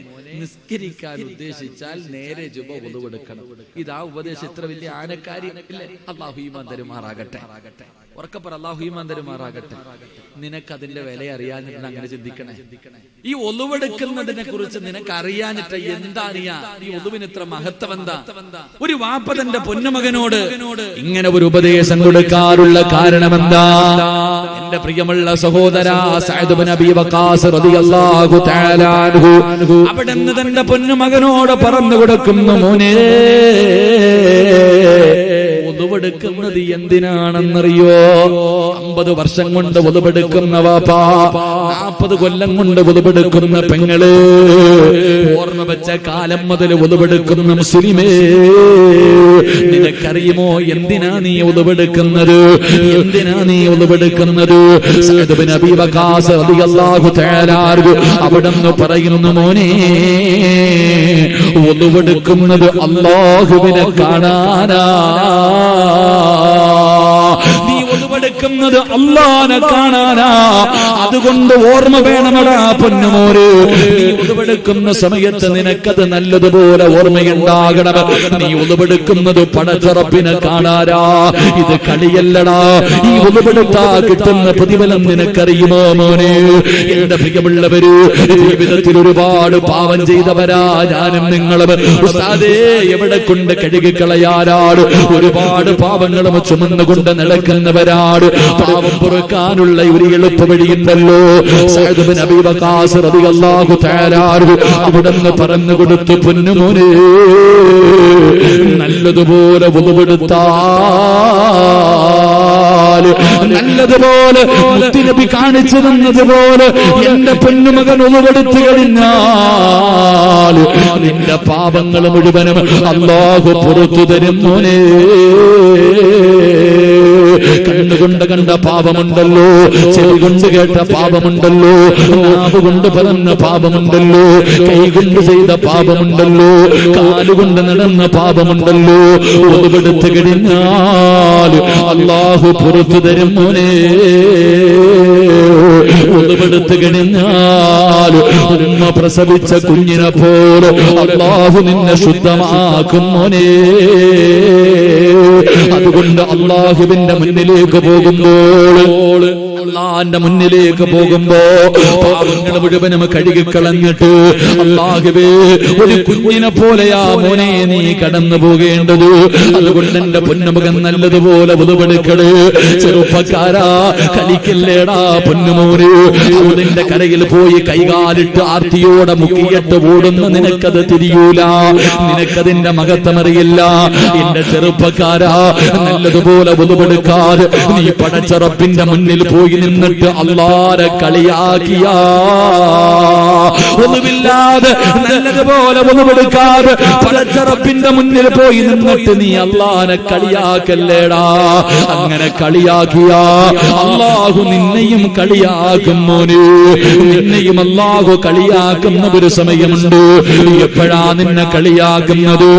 നിസ്കരിക്കാൻ ഉദ്ദേശിച്ചാൽ നേരെ ചൊവ്വ ഒളുവെടുക്കണം. ഇതാ ഉപദേശം. ഇത്ര വലിയ ആനക്കാരി ഇല്ലേ? അല്ലാഹു ഈമാൻ തരുമാറാകട്ടെ. ഉറക്കപ്പറ, അല്ലാഹു ഈമാൻ തരുമാറാകട്ടെ. നിനക്ക് അതിന്റെ വില അറിയാഞ്ഞിട്ട് അങ്ങനെ ചിന്തിക്കണേ. ഈ ഒളുവെടുക്കുന്നതിനെ കുറിച്ച് നിനക്ക് അറിയാഞ്ഞിട്ട് എന്താണ് ഈ ഒളുവിന് ഇത്ര മഹത്വം? എന്താ? ഒരു വാപ്പ തന്റെ പൊന്നുമകനോട് ഇങ്ങനെ ഒരു ഉപദേശം കൊടുക്കാറുള്ള കാരണം എന്താ? എന്റെ പ്രിയമുള്ള സഹോദരാ, സഅദ് ഇബ്നു അബീ വഖാസ് റളിയല്ലാഹു തആല അൻഹു അവിടുന്ന് തന്റെ പൊന്നുമകനോട് പറഞ്ഞു കൊടുക്കുന്നു, മോനെ, ഒളുവെടുക്കുന്നത് എന്തിനാണെന്നറിയോ? 50 വർഷം കൊണ്ട് ഒളുവെടുക്കുന്ന വാപ്പ, 40 കൊല്ലം കൊണ്ട് ഒളുവെടുക്കുന്ന പെങ്ങള്, ഓർമ്മ വെച്ച കാലം മുതൽ ഒളുവെടുക്കുന്ന മുസ്ലിമേ, നിനക്കറിയുമോ എന്തിനാ നീ ഒളുവെടുക്കുന്നത്? എന്തിനാ നീ ഒളുവെടുക്കുന്നത്? സഅദ് ഇബ്നു അബീ വഖാസ് റളിയല്ലാഹു തആല അൻഹു അവിടുന്ന് പറയുന്നു, മോനെ, ഒളുവെടുക്കുന്നത് അല്ലാഹുവിനെ കാണാനാ. നീ ഒളുവെടുക്കുന്നത് അല്ലാഹനെ കാണാനാ. അതുകൊണ്ട് ഓർമ്മ വേണമടാ പൊന്നുമോര്, നീ ഒളുവെടുക്കുന്ന സമയത്ത് നിനക്കത് നല്ലതുപോലെ ഓർമ്മയുണ്ടാകണം. നീ ഒളുവെടുക്കുന്നത് പടച്ചറപ്പിനെ കാണാനാ. ഇത് കളിയല്ലടാ. ഈ ഒളുവെടുത്താ കിട്ടുന്ന പ്രതിഫലം നിനക്കറിയുമോ മോനെ? എന്റെ പ്രിയമുള്ളവര്, ജീവിതത്തിൽ ഒരുപാട് പാവം ചെയ്തവരാ ഞാനും നിങ്ങളും. ഉസ്താദേ, എവിടെ കൊണ്ട് കഴുകിക്കളയാനാണ്? ഒരുപാട് പാവങ്ങളും ചുമന്നുകൊണ്ട് നടക്കുന്നവരാ. എന്തിനാണ്? പാപം പൊറുക്കാനുള്ള ഒരു എളുപ്പ വഴിയുണ്ടല്ലോ. സഅദ് ഇബ്നു അബീ വഖാസ് റളിയല്ലാഹു തആല അവിടുന്ന് പറഞ്ഞു കൊടുത്തു, പൊന്നുമോനെ, നല്ലതുപോലെ വുളുവെടുത്താൽ, നല്ലതുപോലെ മുത്തുനബി കാണിച്ചു തന്നതുപോലെ എന്റെ പൊന്നുമകൻ വുളുവെടുത്തു കഴിഞ്ഞാൽ നിന്റെ പാപങ്ങൾ മുഴുവനും അല്ലാഹു പുറത്തു തരും മോനെ. കണ്ണുകൊണ്ട് കണ്ട പാപമുണ്ടല്ലോ, ചെവി കൊണ്ട് കേട്ട പാപമുണ്ടല്ലോ, നാവ് കൊണ്ട് പറഞ്ഞ പാപമുണ്ടല്ലോ, കൈ കൊണ്ട് ചെയ്ത പാപമുണ്ടല്ലോ, കാലുകൊണ്ട് നടന്ന പാപമുണ്ടല്ലോ. ഒതുപെടുത്തു കഴിഞ്ഞാൽ അല്ലാഹു പുറത്തു തരും മോനെ. ഒതുപെടുത്തു കഴിഞ്ഞാൽ ഉമ്മ പ്രസവിച്ച കുഞ്ഞിനെ പോലെ അല്ലാഹു നിന്നെ ശുദ്ധമാക്കും മോനെ. അതുകൊണ്ട് അല്ലാഹുവിന്റെ മുന്നിലേക്ക് പോകുമ്പോൾ, അല്ലാഹുവിന്റെ മുന്നിലേക്ക് പോകുമ്പോ പാപങ്ങൾ മുഴുവനും കഴുകിക്കളഞ്ഞിട്ട്, അല്ലാഹുവേ, ഒരു കുഞ്ഞിനെ പോലെയാ മോനെ നീ കടന്നു പോകേണ്ടത്. അതുകൊണ്ട് എന്റെ പൊന്നുമകൻ നല്ലതുപോലെ വുളുവെടുക്കണേ. ചെറുപ്പക്കാരാ, കളിക്കല്ലേടാ പൊന്നുമോനെ. അതിന്റെ കരയിൽ പോയി കൈകാലിട്ട് ആർത്തിയോടെ മുക്കിയിട്ട് ഓടുന്ന നിനക്കത് തിരിയൂല, നിനക്കതിന്റെ മഹത്വമറിയില്ല. എന്റെ ചെറുപ്പക്കാരാ, നല്ലതുപോലെ വുളുവെടുക്കാതെ നീ പടച്ച റബ്ബിന്റെ മുന്നിൽ പോയി നിന്നിട്ട് അല്ലാഹുവെ കളിയാക്കിയാ, ഒന്നുമില്ലാതെ നല്ലതുപോലെ വുളുവെടുക്കാതെ പടച്ച റബ്ബിന്റെ മുന്നിൽ പോയി നിന്നിട്ട് നീ അല്ലാഹുവെ കളിയാക്കല്ലേടാ. അങ്ങനെ കളിയാക്കിയാ അല്ലാഹു നിന്നെയും കളിയാക്കും മോനെ. നിന്നെയും അല്ലാഹു കളിയാക്കുന്ന ഒരു സമയമുണ്ട്. എപ്പോഴാ നിന്നെ കളിയാക്കുന്നത്?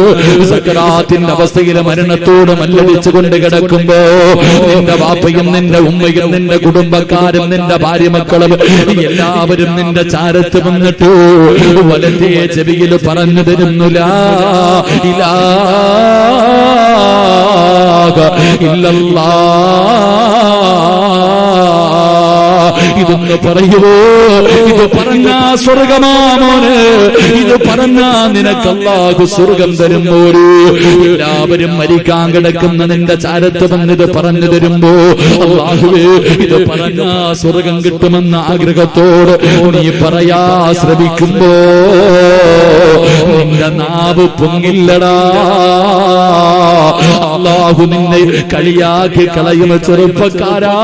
സക്കറാത്തിന്റെ അവസ്ഥയിൽ മരണത്തോട് മല്ലടിച്ചുകൊണ്ട് കിടക്കുമ്പോ നിന്റെ വാപ്പയും നിന്റെ ഉമ്മയും നിന്റെ കുടുംബക്കാരും നിന്റെ ഭാര്യ മക്കളും എല്ലാവരും നിന്റെ ചാരത്ത് വന്നിട്ട് വലത്തെ ചെവിയിൽ പറഞ്ഞു തരുന്നു, ലാ ഇലാഹ ഇല്ലല്ലാഹ്. ഇതൊന്ന് പറയുവോ? ഇത് പറഞ്ഞാ സ്വർഗമാ മോനെ, ഇത് പറഞ്ഞാ നിനക്ക് അല്ലാഹു സ്വർഗം തരുമ്പോഴേ. എല്ലാവരും മരിക്കാൻ കിടക്കുന്ന നിന്റെ ചാരത്ത് വന്നിത് പറഞ്ഞു തരുമ്പോ അല്ലാഹുവേ, ഇത് പറഞ്ഞാ സ്വർഗം കിട്ടുമെന്ന ആഗ്രഹത്തോട് നീ പറയാ ശ്രമിക്കുമ്പോ നിന്റെ നാവ് പൊങ്ങില്ലടാ. അല്ലാഹു നിന്നെ കളിയാക്കി കളയുന്ന ചെറുപ്പക്കാരാ.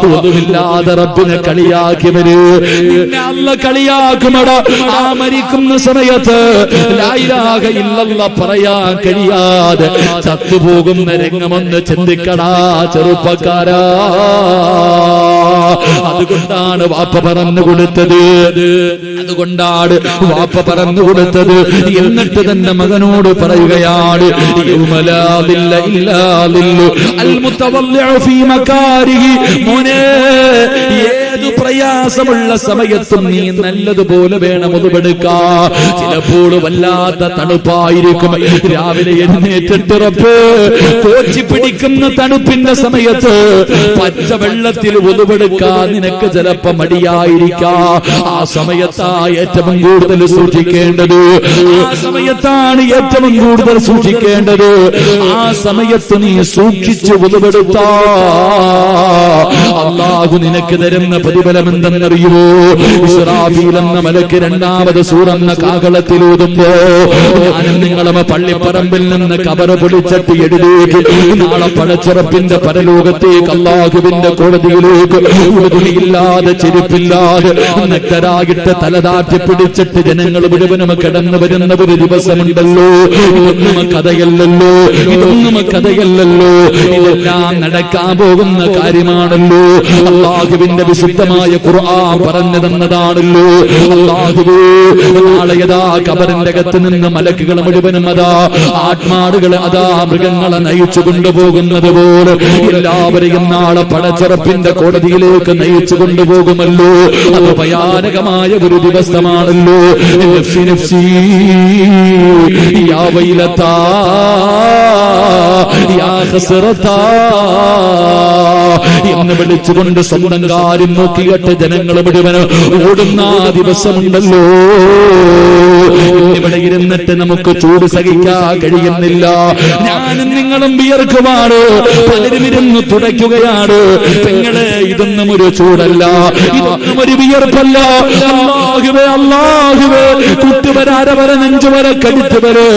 ഒന്നുമില്ലാതെ റബ്ബിനെ കളിയാക്കിയവര് നിന്നെ അല്ലാഹു കളിയാക്കുമടാ. ആ മരിക്കുന്ന സമയത്ത് ലാ ഇലാഹ ഇല്ലല്ലാഹ് പറയാൻ കഴിയാതെ ചത്തുപോകുന്ന രംഗമൊന്ന് ചിന്തിക്കടാ ചെറുപ്പക്കാരാ. അതുകൊണ്ടാണ് വാപ്പ പറഞ്ഞു കൊടുത്തത്, അതുകൊണ്ടാണ് വാപ്പ പറഞ്ഞു കൊടുത്തത്. എന്നിട്ട് തന്റെ മകനോട് പറയുകയാണ്, മോനെ, ഏതു പ്രയാസമുള്ള സമയത്തും നീ നല്ലതുപോലെ വേണം ഒതുവെടുക്കാൻ. ചിലപ്പോൾ വല്ലാത്ത തണുപ്പായിരിക്കും. രാവിലെ എഴുന്നേറ്റിട്ട് റബ്ബേ, കോച്ചി പിടിക്കുന്ന തണുപ്പിന്റെ സമയത്ത് പച്ചവെള്ളത്തിൽ ഒതുവെടുക്കാൻ നിനക്ക് ചിലപ്പോ മടിയായിരിക്കാം. ആ സമയത്താ ഏറ്റവും കൂടുതൽ സൂക്ഷിക്കേണ്ടത്. ആ സമയത്താണ് ഏറ്റവും കൂടുതൽ സൂക്ഷിക്കേണ്ടത്. ആ സമയത്ത് നീ സൂക്ഷിച്ച് ഒതുവെടുത്താ അല്ലാഹു നിനക്ക് തരുന്ന പ്രതിഫലം എന്തെന്നറിയുമോ? ഇസ്രാഫീൽ എന്ന മലക്ക് രണ്ടാമത് സൂറന്ന കാഹളത്തിൽ ഊതുമ്പോ ഞാനും നിങ്ങളും പള്ളിപ്പറമ്പിൽ നിന്ന് കബറ പൊളിച്ചിട്ട് എഴുതേക്ക് നാളെ പടച്ചുറപ്പിന്റെ പരലോകത്തേക്ക് അല്ലാഹുവിന്റെ കോടതിയിലേക്ക് ഉടുതുണിയില്ലാതെ ചെരുപ്പില്ലാതെ നഗ്നരായിട്ട് തലതാറ്റി പിടിച്ചിട്ട് ജനങ്ങൾ മുഴുവനും കടന്നു വരുന്ന ഒരു ദിവസമുണ്ടല്ലോ. ഇതൊന്നും കഥയല്ലല്ലോ, ഇതൊന്നും കഥയല്ലല്ലോ, ഇതെല്ലാം നടക്കാൻ പോകുന്ന കാര്യമാണല്ലോ. അല്ലാഹുവിന്റെ വിശുദ്ധമായ ഖുർആൻ പറഞ്ഞു തന്നതാണല്ലോ. അല്ലാഹുവേ, നാളെയതാ ഖബറിന്റെ അകത്ത് നിന്ന് മലക്കുകൾ മുഴുവനും അതാ ആത്മാടുകളെ അതാ മൃഗങ്ങളെ നയിച്ചു കൊണ്ടുപോകുന്നത് പോലെ എല്ലാവരെയും നാളെ പടച്ചുറപ്പിന്റെ കോടതിയിലേക്ക് നയിച്ചു കൊണ്ടുപോകുമല്ലോ. അത് ഭയാനകമായ ഒരു ദിവസമാണല്ലോ. നഫ്സി നഫ്സി യാ വൈലതാ യാ ഖസ്റതാ എന്ന് വിളിച്ചുകൊണ്ട് സ്വന്തം കാര്യം നോക്കിയിട്ട് ജനങ്ങൾ മുഴുവൻ ഓടുന്ന ദിവസമുണ്ടല്ലോ. ഇവിടെ ഇരുന്നിട്ട് നമുക്ക് ചൂട് സഹിക്കാൻ കഴിയുന്നില്ല. ഞാനും നിങ്ങളും വിയർക്കുമാണ്, പലരും ഇരുന്ന് തുടയ്ക്കുകയാണ്. പെങ്ങളെ, ഇതൊന്നും ഒരു ചൂടല്ല, ഇതൊന്നും ഒരു വിയർപ്പല്ല. അല്ലാഹുവേ, അല്ലാഹുവേ, കുട്ടുവരെ, അരവരെ, നെഞ്ചുവരെ, കഴുത്തുവരെ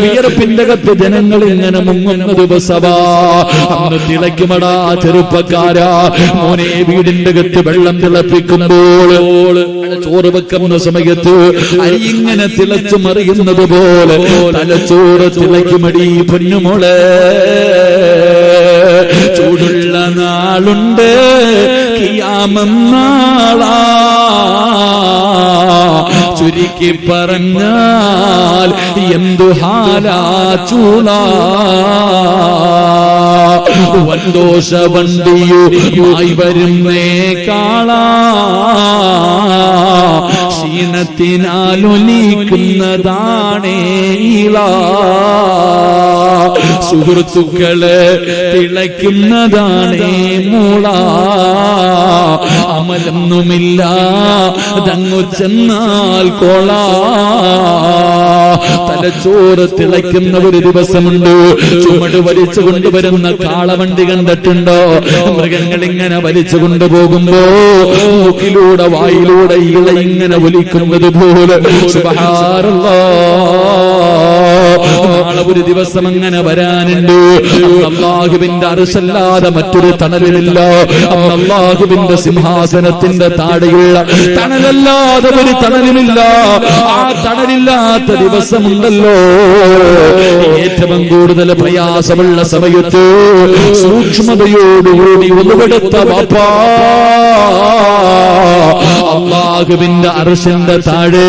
വിയർപ്പിന്റെ കത്ത് ജനങ്ങൾ ഇങ്ങനെ മുങ്ങുന്ന ദിവസമാ. അന്ന് തിളയ്ക്കുമടാ ചെറുപ്പക്കാരാ. മോനെ, വീടിന്റെ കത്ത് വെള്ളം തിളപ്പിക്കുമ്പോൾ ചോറ് വെക്കുന്ന സമയത്ത് അരി ഇങ്ങനെ തിളച്ചു മറിയുന്നത് പോലെ തലച്ചോറ് തിളയ്ക്കുമടി പൊന്നുമോളെ. ചൂടുള്ള നാളുണ്ട്, ഖിയാമം നാളാ. ചുരുക്കി പറഞ്ഞാൽ എന്തു ഹാലാ ചൂളാ. വന്തോഷ വണ്ടിയുമായി വരുന്നേ കാളാ. ക്ഷീണത്തിനാലൊലിക്കുന്നതാണേ ഇളാ. സുഹൃത്തുക്കളെ, തിളയ്ക്കുന്നതാണേ മൂള. അമലൊന്നുമില്ല, തങ്ങു ചെന്നാൽ കോള. തലച്ചോറ് തിളയ്ക്കുന്ന ഒരു ദിവസമുണ്ട്. ചുമട് വലിച്ചു കൊണ്ടുവരുന്ന കാളവണ്ടി കണ്ടിട്ടുണ്ടോ? മൃഗങ്ങൾ ഇങ്ങനെ വലിച്ചു കൊണ്ടുപോകുമ്പോ മൂക്കിലൂടെ വായിലൂടെ ഇള ഇങ്ങനെ ഒലിക്കുന്നത് പോലെ. നാളെ ഒരു ദിവസം അങ്ങനെ വരാനുണ്ട്. അല്ലാഹുവിന്റെ അർശല്ലാതെ മറ്റൊരു തണലില്ല. അല്ലാഹുവിന്റെ സിംഹാസനത്തിന്റെ താഴെയുള്ള തണലല്ലാതെ ഒരു തണലില്ല. ആ തണലില്ലാത്ത ദിവസമുണ്ടല്ലോ. ഏറ്റവും കൂടുതൽ പ്രയാസമുള്ള സമയത്ത് സൂക്ഷ്മതയോടുകൂടി ഒന്നുപെടുത്ത വാപ്പാ, അല്ലാഹുവിന്റെ അർശിന്റെ താഴെ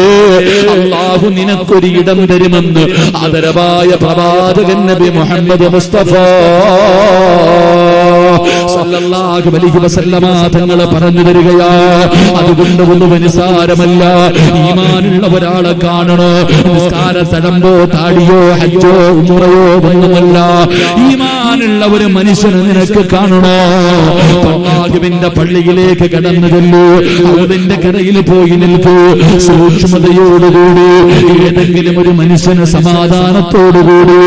അല്ലാഹു നിനക്കൊരു ഇടം തരുമെന്ന് ആദരവായ പ്രവാചകൻ നബി മുഹമ്മദ് മുസ്തഫ സല്ലല്ലാഹു അലൈഹി വസല്ലമ തങ്ങൾ പറഞ്ഞു തരികയാ. അതുകൊണ്ട് ഒന്നും നിസ്സാരമല്ല. ഈമാനുള്ള ഒരാളെ കാണണോ? നിസ്കാര തടമ്പോ താടിയോ ഹജ്ജോ ഉംറയോ ഒന്നുമല്ല. ഈമാനുള്ള ഒരു മനുഷ്യനെ നിനക്ക് കാണണോ? അല്ലാഹുവിന്റെ പള്ളിയിലേക്ക് കടന്നു ചെല്ലൂ. അതിന്റെ കരയിൽ പോയി നിൽക്കൂ. സൂക്ഷ്മതയോടുകൂടി ഏതെങ്കിലും ഒരു മനുഷ്യന് സമാധാനത്തോടുകൂടി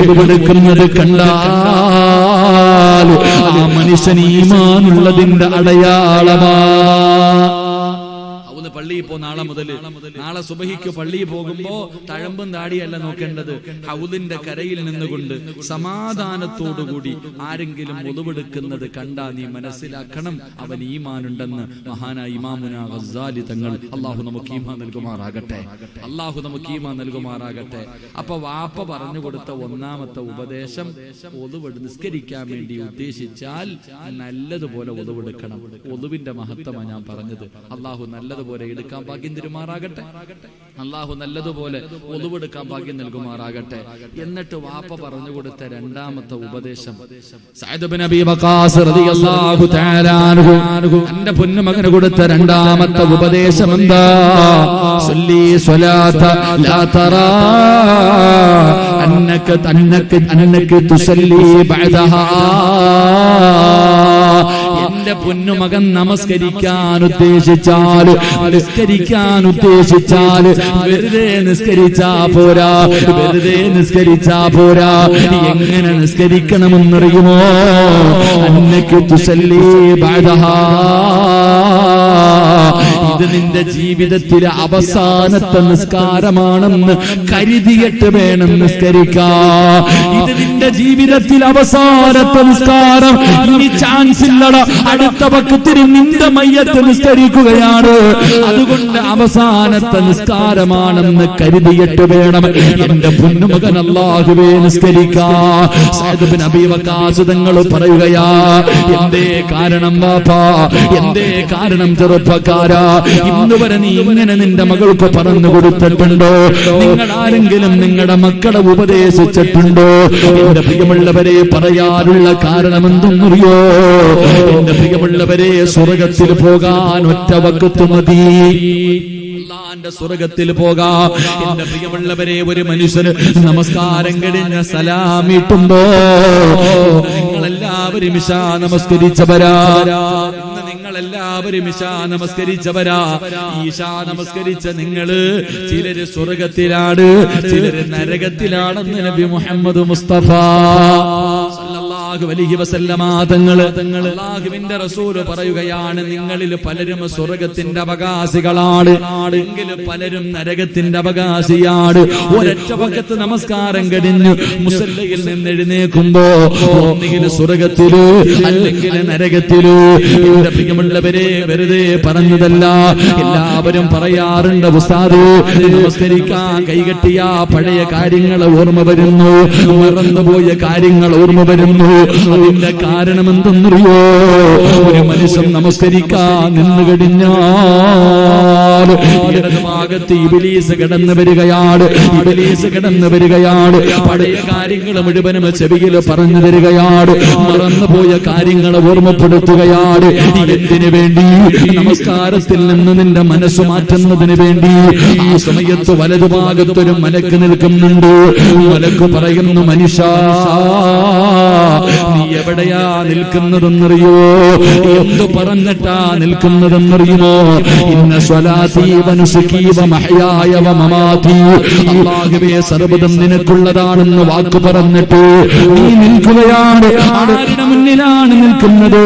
ഒടുവെടുക്കുന്നത് കണ്ടാൽ ആ മനുഷ്യൻ ഈമാനുള്ളതിന്റെ അടയാളമാ. പള്ളിയിൽ പോ. നാളെ സുബഹിക്ക് പള്ളിയിൽ പോകുമ്പോ തഴമ്പും താടിയല്ല നോക്കേണ്ടത്. ഹൗദിന്റെ കരയിൽ നിന്നുകൊണ്ട് സമാധാനത്തോടുകൂടി ആരെങ്കിലും ഒതുവെടുക്കുന്നത് കണ്ടാ നീ മനസ്സിലാക്കണം അവൻ ഈമാനുണ്ടെന്ന്. മഹാനായ ഇമാമുന ഗസ്സാലി തങ്ങൾ, അള്ളാഹു നമുക്ക് ഈമാൻ നൽകുമാറാകട്ടെ, അള്ളാഹു നമുക്ക് ഈമാൻ നൽകുമാറാകട്ടെ. അപ്പൊ വാപ്പ പറഞ്ഞു കൊടുത്ത ഒന്നാമത്തെ ഉപദേശം, ഒതുവെട് നിസ്കരിക്കാൻ വേണ്ടി ഉദ്ദേശിച്ചാൽ നല്ലതുപോലെ ഒതുവെടുക്കണം. ഒതുവിന്റെ മഹത്വമാണ് ഞാൻ പറഞ്ഞത്. അള്ളാഹു നല്ലതുപോലെ എടുക്കാൻ ഭാഗ്യം തരുമാറാകട്ടെ. അള്ളാഹു നല്ലതുപോലെ ഒതുവെടുക്കാൻ ഭാഗ്യം നൽകുമാറാകട്ടെ. എന്നിട്ട് വാപ്പ പറഞ്ഞു കൊടുത്ത രണ്ടാമത്തെ ഉപദേശം, സഅദ് ഇബ്നു അബീ വഖാസ് റളിയല്ലാഹു തആല അൻഹു തന്റെ പൊന്നുമകന് കൊടുത്ത രണ്ടാമത്തെ ഉപദേശം എന്താ? സല്ലി സ്വലാത ലാ തറാ അന്നക തുസല്ലി ബഅദഹാ. എന്റെ പൊന്നുമകൻ നമസ്കരിക്കാൻ ഉദ്ദേശിച്ചാൽ വെറുതെ നിസ്കരിച്ചാ പോരാ, വെറുതെ നിസ്കരിച്ചാ പോരാ. എങ്ങനെ നിസ്കരിക്കണമെന്നറിയുമോ? അന്നക തുസല്ലി ബഅദഹാ. ഇത് നിന്റെ ജീവിതത്തിലെ അവസാനത്തെ നിസ്കാരമാണെന്ന് കരുതിയിട്ട് വേണം നിസ്കരിക്കാൻ. ഇത് നിന്റെ ജീവിതത്തിൽ അവസാനത്തെ നിസ്കാരം. ഇനി ചാൻസ് ഇല്ലട, അടുത്ത വക്തിൽ നിന്റെ മയ്യത്ത് നിസ്കരിക്കുകയാണ്. അതുകൊണ്ട് അവസാനത്തെ നിസ്കാരമാണെന്ന് കരുതിയിട്ട് വേണം എന്റെ പൊന്നുമകൻ അല്ലാഹുവേ നിസ്കരിക്കാൻ. സഅദ് ഇബ്നു അബീ വഖാസ് തങ്ങൾ പറയുകയാ, എന്തേ കാരണം വാപ്പാ, എന്തേ കാരണം ചെറുപ്പക്കാരാ? ഇന്നുവരെ നീ ഇങ്ങനെ നിന്റെ മകൾക്ക് പറഞ്ഞു കൊടുത്തിട്ടുണ്ടോ? നിങ്ങൾ ആരെങ്കിലും നിങ്ങളുടെ മക്കളെ ഉപദേശിച്ചിട്ടുണ്ടോ? എന്റെ പ്രിയമുള്ളവരെ, പറയാനുള്ള കാരണം എന്തെന്നറിയോ? എന്റെ പ്രിയമുള്ളവരെ, സ്വർഗത്തിൽ പോകാൻ ഒറ്റ വഖ്ത് മതി. അല്ലാഹുവിന്റെ സ്വർഗത്തിൽ പോകാം. എന്റെ പ്രിയമുള്ളവരെ, ഒരു മനുഷ്യന് നമസ്കാരം കഴിഞ്ഞ സലാമിട്ടുമ്പോ നിങ്ങളെല്ലാവരും ഇശാ നമസ്കരിച്ചവരാ. നിങ്ങൾ നിങ്ങളെല്ലാവരും ഇശാ നമസ്കരിച്ചവരാ. ഈശാ നമസ്കരിച്ച നിങ്ങള് ചിലര് സ്വർഗത്തിലാണ്, ചിലര് നരകത്തിലാണെന്ന് നബി മുഹമ്മദ് മുസ്തഫ സല്ലല്ലാഹു അലൈഹി വസല്ലമ തങ്ങള് അല്ലാഹുവിന്റെ റസൂല് പറയുകയാണ്, നിങ്ങളിൽ പലരും സ്വർഗത്തിന്റെ അവകാശികളാണ്, എങ്കിലും പലരും നരകത്തിന്റെ അവകാശിയാണ്. ഒരൊറ്റ വഖത്ത് നമസ്കാരം കഴിഞ്ഞു മുസല്ലയിൽ നിന്ന് എഴുന്നേൽക്കുമ്പോ ഒന്നുകിൽ സ്വർഗത്തിലോ അല്ലെങ്കിൽ നരകത്തിലോ. എന്റെ പ്രിയമുള്ളവരെ, വെറുതെ പറഞ്ഞതല്ല, എല്ലാവരും പറയാറുണ്ട്, ഉസ്താദ് നമസ്കരിക്കാൻ കൈകെട്ടിയ പഴയ കാര്യങ്ങൾ ഓർമ്മ വരുന്നു, മറന്നുപോയ കാര്യങ്ങൾ ഓർമ്മ വരുന്നു. അതിന്റെ കാരണം എന്തെന്നറിയോ? ഒരു മനുഷ്യൻ നമസ്കരിക്കാൻ നിന്ന് കഴിഞ്ഞാൽ ഇടതുഭാഗത്ത് ഇബ്ലീസ് കടന്നു വരികയാണ്, ഇബ്ലീസ് കടന്നു വരികയാണ്. പഴയ കാര്യങ്ങൾ മുഴുവനും ചെവിയിൽ പറഞ്ഞു തരികയാണ്, മറന്നുപോയ കാര്യങ്ങൾ ഓർമ്മപ്പെടുത്തുകയാണ്. എന്തിനു വേണ്ടി? നമസ്കാരത്തിൽ നിന്ന് നിന്റെ മനസ്സ് മാറ്റുന്നതിന് വേണ്ടി. ആ സമയത്ത് വലതുഭാഗത്തൊരു മലക്ക് നിൽക്കുന്നുണ്ട്. മലക്ക് പറയുന്നു, മനുഷ്യ നീ എവിടെയാ നിൽക്കുന്നതെന്നറിയോ? എന്തു പറഞ്ഞിട്ടാ നിൽക്കുന്നതെന്നറിയുമോ? ഇന്ന സ്വലാത്തി വനുസുകി വമഹയായ വമമാതി, അല്ലാഹുവേ സർവ്വതും നിനക്കുള്ളതാണെന്ന് വാക്ക് പറഞ്ഞിട്ട് നീ നിൽക്കുകയാണ്. ആരുടെ മുന്നിലാണ് നിൽക്കുന്നത്?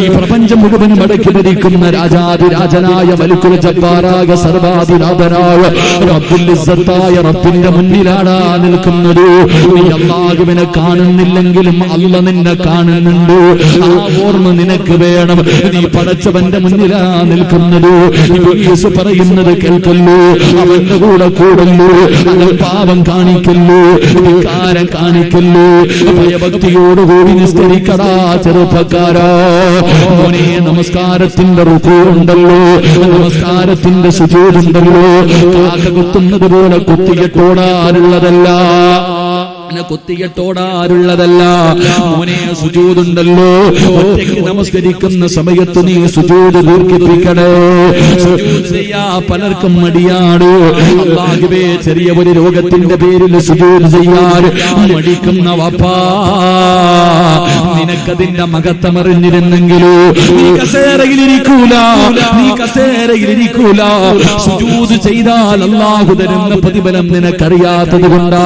ഈ പ്രപഞ്ചം മുഴുവനും അടക്കി ഭരിക്കുന്ന രാജാതിരാജനായ മലിക്കുൽ ജബ്ബാറായ സർവാധിനാഥനായ റബ്ബുൽ ഇസ്സത്തായ റബ്ബിന്റെ മുന്നിലാണ് നിൽക്കുന്നത്. നീ അല്ലാഹുവിനെ കാണുന്നില്ലെങ്കിലും അല്ലാഹ് നിന്നെ കാണുന്നുണ്ട്. ആ ഓർമ്മ നിനക്ക് വേണം. നീ പടച്ചവന്റെ മുന്നിലാ നിൽക്കുന്നത്. ഇബ്ലീസ് പറയുന്നത് കേൾക്കല്ലോ, അവന്റെ കൂടെ കൂടല്ലോ, അവൻ പാപം കാണിക്കല്ലോ, വികാരം കാണിക്കല്ലോ. ഭയഭക്തിയോടുകൂടി നിസ്കരിക്കടാ ചെറുപ്പക്കാരാ. മോനെ, നമസ്കാരത്തിന്റെ റുക്കൂ ഉണ്ടല്ലോ, നമസ്കാരത്തിന്റെ സുജൂദുണ്ടല്ലോ. കാക്ക കുത്തുന്നത് പോലെ കുത്തിയിട്ടോടാനുള്ളതല്ല, കുത്തിയിട്ടോടാറുള്ളതല്ല. മോനെ, സുജൂദുണ്ടല്ലോ. ഒറ്റയ്ക്ക് നമസ്കരിക്കുന്ന സമയത്ത് നീ സുജൂദ് ദീർഘിപ്പിക്കണേ. സുജൂദ് ചെയ്യാ പലർക്കും മടിയാണ്. അല്ലാഹുവേ, ചെറിയ ഒരു രോഗത്തിന്റെ പേരിൽ സുജൂദ് ചെയ്യാൻ മടിക്കുന്ന വാപ്പാ, നിനക്കതിന്റെ മഹത്വമറിഞ്ഞിരുന്നെങ്കിലോ നീ കസേരയിലിരിക്കൂല, നീ കസേരയിലിരിക്കൂല. സുജൂദ് ചെയ്താൽ അല്ലാഹു തരുന്ന പ്രതിഫലം നിനക്കറിയാത്തത് കൊണ്ടാ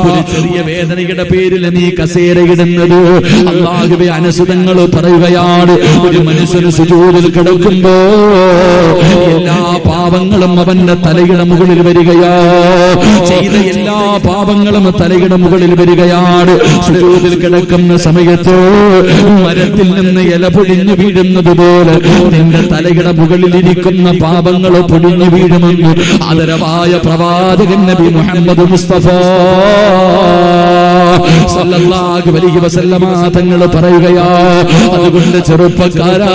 ഒരു ചെറിയ വേദനയുടെ പേരിൽ നീ കസേരയിടുന്നത്. അല്ലാഹുവേ, അനുസൃതങ്ങൾ പറയുകയാണ്, ഒരു മനുഷ്യന് സുജൂദിൽ കിടക്കുമ്പോ എല്ലാ പാപങ്ങളും അവന്റെ തലയുടെ മുകളിൽ വരികയാ. ചെയ്ത എല്ലാ പാപങ്ങളും തലയുടെ മുകളിൽ വരികയാണ്. സുജൂദിൽ കിടക്കുന്ന സമയത്ത് മരത്തിൽ നിന്ന് ഇല പൊടിഞ്ഞു വീഴുന്നത് പോലെ നിന്റെ തലയുടെ മുകളിലിരിക്കുന്ന പാപങ്ങൾ പൊടിഞ്ഞു വീഴുമെന്ന് ആദരവായ പ്രവാചകൻ നബി മുഹമ്മദ് മുസ്തഫ സല്ലല്ലാഹു അലൈഹി വസല്ലമ തങ്ങൾ പറയുകയാ. അതുകൊണ്ട് ചെറുപ്പക്കാരാ,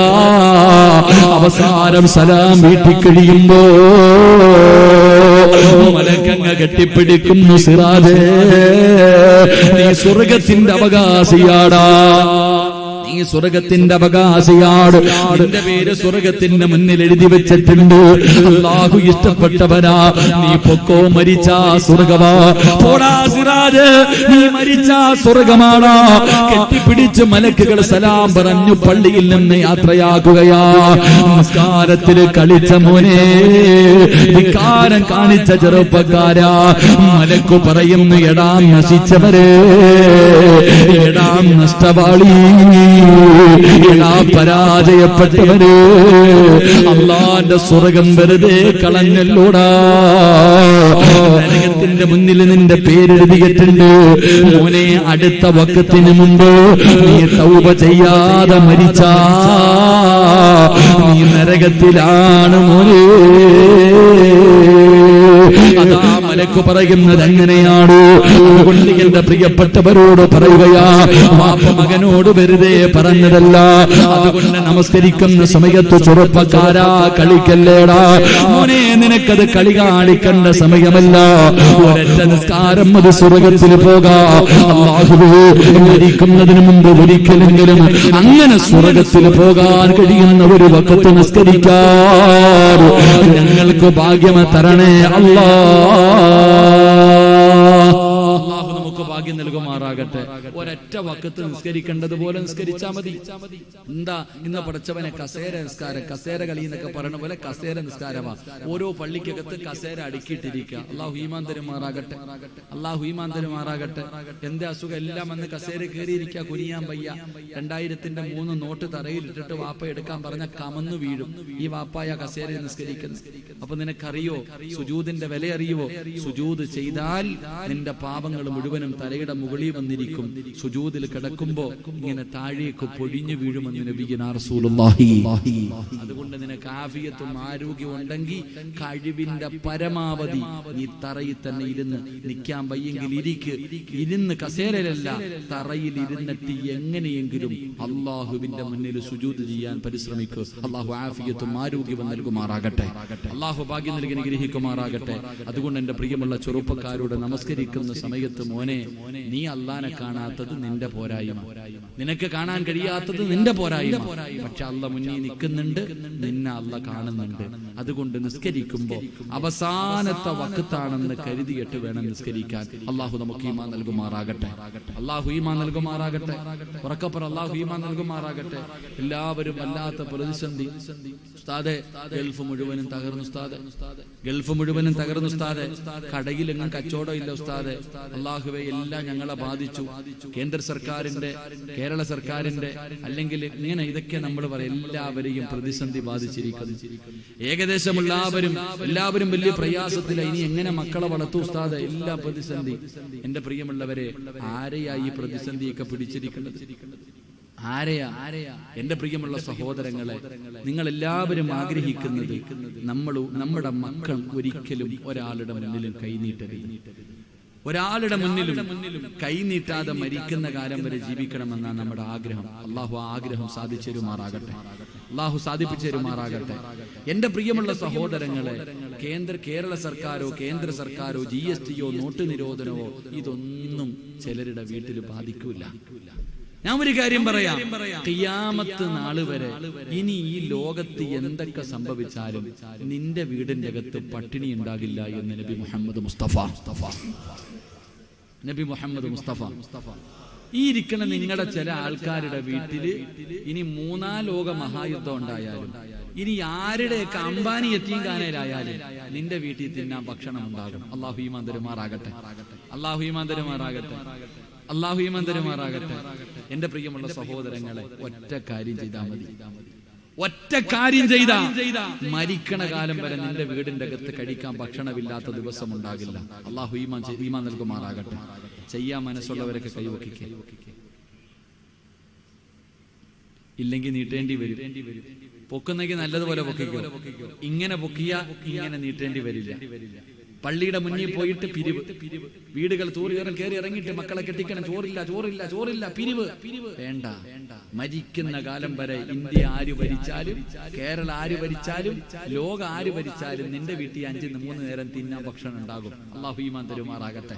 അവസാനം സലാം വീട്ടി കഴിയുമ്പോ മലക്കങ്ങ കെട്ടിപ്പിടിക്കുന്നു, സിറാജേ നീ സ്വർഗത്തിന്റെ അവകാശിയാടാ, നീ സ്വർഗത്തിന്റെ അവകാശിയാണ്. നിന്റെ പേര് സ്വർഗത്തിന്റെ മുന്നിൽ എഴുതി വെച്ചിട്ടുണ്ട്. അല്ലാഹു ഇഷ്ടപ്പെട്ടവനാ. നീ പൊക്കോ, മരിച്ചാ സ്വർഗമാ. പോടാ സിറാജ്, നീ മരിച്ചാ സ്വർഗമാടാ. കെട്ടിപ്പിടിച്ച് മലക്കുകൾ സലാം പറഞ്ഞു പള്ളിയിൽ നിന്ന് യാത്രയാക്കുകയാ. നമസ്കാരത്തിൽ കളിച്ച മോനെ, വികാരം കാണിച്ച ചെറുപ്പക്കാരാ, മലക്കു പറയുന്നു, എടാ നശിച്ചവരെ, എടാ നഷ്ടവാളി, പരാജയപ്പെട്ടവര്, അല്ലാഹുവിന്റെ സ്വർഗം വെറുതെ കളഞ്ഞല്ലോടാ. നരകത്തിന്റെ മുന്നിൽ നിന്റെ പേരെഴുതിയിട്ടുണ്ട്. മോനെ, അടുത്ത വഖത്തിന് മുമ്പ് നീ തൗബ ചെയ്യാതെ മരിച്ചാ നീ നരകത്തിലാണ് മോനെ. അതാ മലക്ക് പറയുന്നത് അങ്ങനെയാണ്. അതുകൊണ്ട് എന്റെ പ്രിയപ്പെട്ടവരോട് പറയുകയാ, വാപ്പ മകനോട് വെറുതെ പറഞ്ഞതല്ല. അതുകൊണ്ട് നമസ്കരിക്കുന്ന സമയത്ത് ചെറുപ്പക്കാരാ കളിക്കല്ലേടാ മോനെ, നിനക്കത് കളി കാണിക്കേണ്ട സമയമല്ല. ഒരൊറ്റ നിസ്കാരം അത് സ്വർഗത്തിൽ പോകാം. അല്ലാഹുവേ, മരിക്കുന്നതിന് മുമ്പ് ഒരിക്കലെങ്കിലും അങ്ങനെ സ്വർഗത്തിൽ പോകാൻ കഴിയുന്ന ഒരു വഖത്ത് നിസ്കരിക്കാൻ ഞങ്ങൾക്ക് ഭാഗ്യം തരണേ അല്ലാഹ്. ഭാഗ്യം നൽകുമാറാകട്ടെ. ഒരൊറ്റ വക്കത്ത് നിസ്കരിക്കേണ്ടതുപോലെ നിസ്കരിച്ചാൽ മതി. എന്താ ഇന്ന് പഠിച്ചവനെ കസേര നിസ്കാരം, കസേര കളി എന്നൊക്കെ പറയുന്ന പോലെ കസേര നിസ്കാരമാ. ഓരോ പള്ളിക്കകത്ത് കസേര അടുക്കിയിട്ടിരിക്കുക. അള്ളാഹു ഈമാൻ തരുമാറാകട്ടെ, അള്ളാഹു ഈമാൻ തരുമാറാകട്ടെ. എന്റെ അസുഖം എല്ലാം വന്ന് കസേര കയറിയിരിക്കുക, കുനിയാൻ വയ്യ. 2003 നോട്ട് തറയിലിട്ടിട്ട് വാപ്പ എടുക്കാൻ പറഞ്ഞ കമന്നു വീഴും. ഈ വാപ്പായ കസേര നിസ്കരിക്കുന്നു. അപ്പൊ നിനക്കറിയോ സുജൂദിന്റെ വില അറിയുവോ? സുജൂദ് ചെയ്താൽ നിന്റെ പാപങ്ങൾ മുഴുവനും തലയുടെ മുകളിൽ വന്നിരിക്കും. സുജൂദിൽ കിടക്കുമ്പോ ഇങ്ങനെ താഴേക്ക് പൊഴിഞ്ഞു വീഴുമെന്ന് നബിയുനാ റസൂലുള്ളാഹി. അതുകൊണ്ട് നിനക്ക് ആഫിയത്തും ആരോഗ്യം ഉണ്ടെങ്കിൽ കഴിവിന്റെ പരമാവധി നീ തറയിൽ തന്നെ ഇരുന്ന്, നിൽക്കാൻ വയ്യെങ്കിൽ ഇരുന്ന് കസേരയിലല്ല തറയിൽ ഇരുന്നിട്ട് എങ്ങനെയെങ്കിലും അള്ളാഹുവിന്റെ മുന്നിൽ സുജൂദ് ചെയ്യാൻ പരിശ്രമിക്കുക. അള്ളാഹു ആഫിയത്തും ആരോഗ്യവും നൽകുമാറാകട്ടെ. അള്ളാഹു ഭാഗ്യം നൽകി അനുഗ്രഹിക്കുമാറാകട്ടെ. അതുകൊണ്ട് എന്റെ പ്രിയമുള്ള ചെറുപ്പക്കാരോട് നമസ്കരിക്കുന്ന സമയത്ത് മോനെ, നീ അള്ളാനെ കാണാത്തത് നിന്റെ പോരായ്മ, നിനക്ക് കാണാൻ കഴിയാത്തത് നിന്റെ പോരായ്മ. പക്ഷെ അള്ള മുന്നിൽ നിൽക്കുന്നുണ്ട്, നിന്നെ അള്ള കാണുന്നുണ്ട്. അതുകൊണ്ട് നിസ്കരിക്കുമ്പോ അവസാനത്തെ വക്കത്താണെന്ന് കരുതിയിട്ട് വേണം നിസ്കരിക്കാൻ. അള്ളാഹു നമുക്ക് ഈമാൻ നൽകുമാറാകട്ടെ, അള്ളാഹു ഈമാൻ നൽകുമാറാകട്ടെ. ഉറക്കപ്പുറം അള്ളാഹു ഈമാൻ നൽകുമാറാകട്ടെ. എല്ലാവരും വല്ലാത്ത പ്രതിസന്ധി ഉസ്താദെ, ഗൾഫ് മുഴുവനും തകർന്നു ഉസ്താദെ, ഗൾഫ് മുഴുവനും തകർന്നു ഉസ്താദെ. കടയിലെങ്ങും കച്ചവടം ഇല്ല ഉസ്താദെ. അള്ളാഹുവെ എല്ലാം ഞങ്ങളെ ബാധിച്ചു. കേന്ദ്ര സർക്കാരിന്റെ, കേരള സർക്കാരിന്റെ, അല്ലെങ്കിൽ ഇങ്ങനെ ഇതൊക്കെ നമ്മൾ പറയും, എല്ലാവരെയും പ്രതിസന്ധി ബാധിച്ചിരിക്കുന്നു. ഏകദേശം എല്ലാവരും വലിയ പ്രയാസത്തില. ഇനി എങ്ങനെ മക്കളെ വളർത്തു ഉസ്താദെ? എല്ലാ പ്രതിസന്ധി. എന്റെ പ്രിയമുള്ളവരെ, ആരെയാ ഈ പ്രതിസന്ധിയൊക്കെ പിടിച്ചിരിക്കുന്നത്? ആരെയാ? എന്റെ പ്രിയമുള്ള സഹോദരങ്ങളെ, നിങ്ങൾ എല്ലാവരും ആഗ്രഹിക്കുന്നത് നമ്മുടെ മക്കൾ ഒരിക്കലും ഒരാളുടെ മുന്നിലും കൈനീട്ടരുത്. ഒരാളുടെ മുന്നിലും കൈനീട്ടാതെ മരിക്കുന്ന കാലം വരെ ജീവിക്കണമെന്നാണ് നമ്മുടെ ആഗ്രഹം. അള്ളാഹു ആ ആഗ്രഹം സാധിച്ചേരുമാറാകട്ടെ, അള്ളാഹു സാധിപ്പിച്ചേരുമാറാകട്ടെ. എന്റെ പ്രിയമുള്ള സഹോദരങ്ങളെ, കേരള സർക്കാരോ കേന്ദ്ര സർക്കാരോ GSTയോ നോട്ട് നിരോധനമോ ഇതൊന്നും ചിലരുടെ വീട്ടിൽ ബാധിക്കൂല. ഞാൻ ഒരു കാര്യം പറയാം, ഖിയാമത്ത് നാള് വരെ ഇനി ഈ ലോകത്ത് എന്തൊക്കെ സംഭവിച്ചാലും നിന്റെ വീടിന്റെ അകത്ത് പട്ടിണി ഉണ്ടാകില്ല എന്ന് നബി മുഹമ്മദ് മുസ്തഫ. നബി മുഹമ്മദ് മുസ്തഫ ഈ ഇരിക്കണ നിങ്ങളുടെ ചില ആൾക്കാരുടെ വീട്ടില് ഇനി 3ാം ലോക മഹായുദ്ധം ഉണ്ടായാലും, ഇനി ആരുടെയൊക്കെ അംബാനി യത്തീംഖാനയിലായാലും നിന്റെ വീട്ടിൽ തിന്നാൻ ഭക്ഷണം ഉണ്ടാകും. അല്ലാഹു ഈമാൻ തരുമാറാകട്ടെ, അല്ലാഹു ഈമാൻ തരുമാറാകട്ടെ, അല്ലാഹു ഈമാൻ തരുമാറാകട്ടെ. എന്റെ പ്രിയമുള്ള സഹോദരങ്ങളെ, ഒറ്റ കാര്യം ചെയ്താൽ മതി. ഒറ്റ കാര്യം ചെയ്താ മരിക്കണ കാലം വരെ നിന്റെ വീടിന്റെ അകത്ത് കഴിക്കാൻ ഭക്ഷണമില്ലാത്ത ദിവസം ഉണ്ടാകില്ല. അല്ലാഹു ഈമാൻ നൽകുമാറാകട്ടെ. ചെയ്യാൻ മനസ്സുള്ളവരൊക്കെ കൈവക്കിക്കേ, ഇല്ലെങ്കിൽ നീട്ടേണ്ടി വരും. പൊക്കുന്നെങ്കിൽ നല്ലതുപോലെ പൊക്കിക്കോ. ഇങ്ങനെ പൊക്കിയ ഇങ്ങനെ നീട്ടേണ്ടി വരില്ല. പള്ളിയുടെ മുന്നിൽ പോയിട്ട് പിരിവ്, വീടുകൾ കയറി ഇറങ്ങിയിട്ട് മക്കളെ കെട്ടിക്കണം. ചോറില്ല, പിരിവ് വേണ്ട. മരിക്കുന്ന കാലം വരെ ഇന്ത്യ ആര് ഭരിച്ചാലും, കേരള ആര് ഭരിച്ചാലും, ലോകം ആര് ഭരിച്ചാലും നിന്റെ വീട്ടിൽ 5-3 നേരം തിന്നാൻ ഭക്ഷണം ഉണ്ടാകും. അല്ലാഹു ഈമാൻ തരുമാറാകട്ടെ.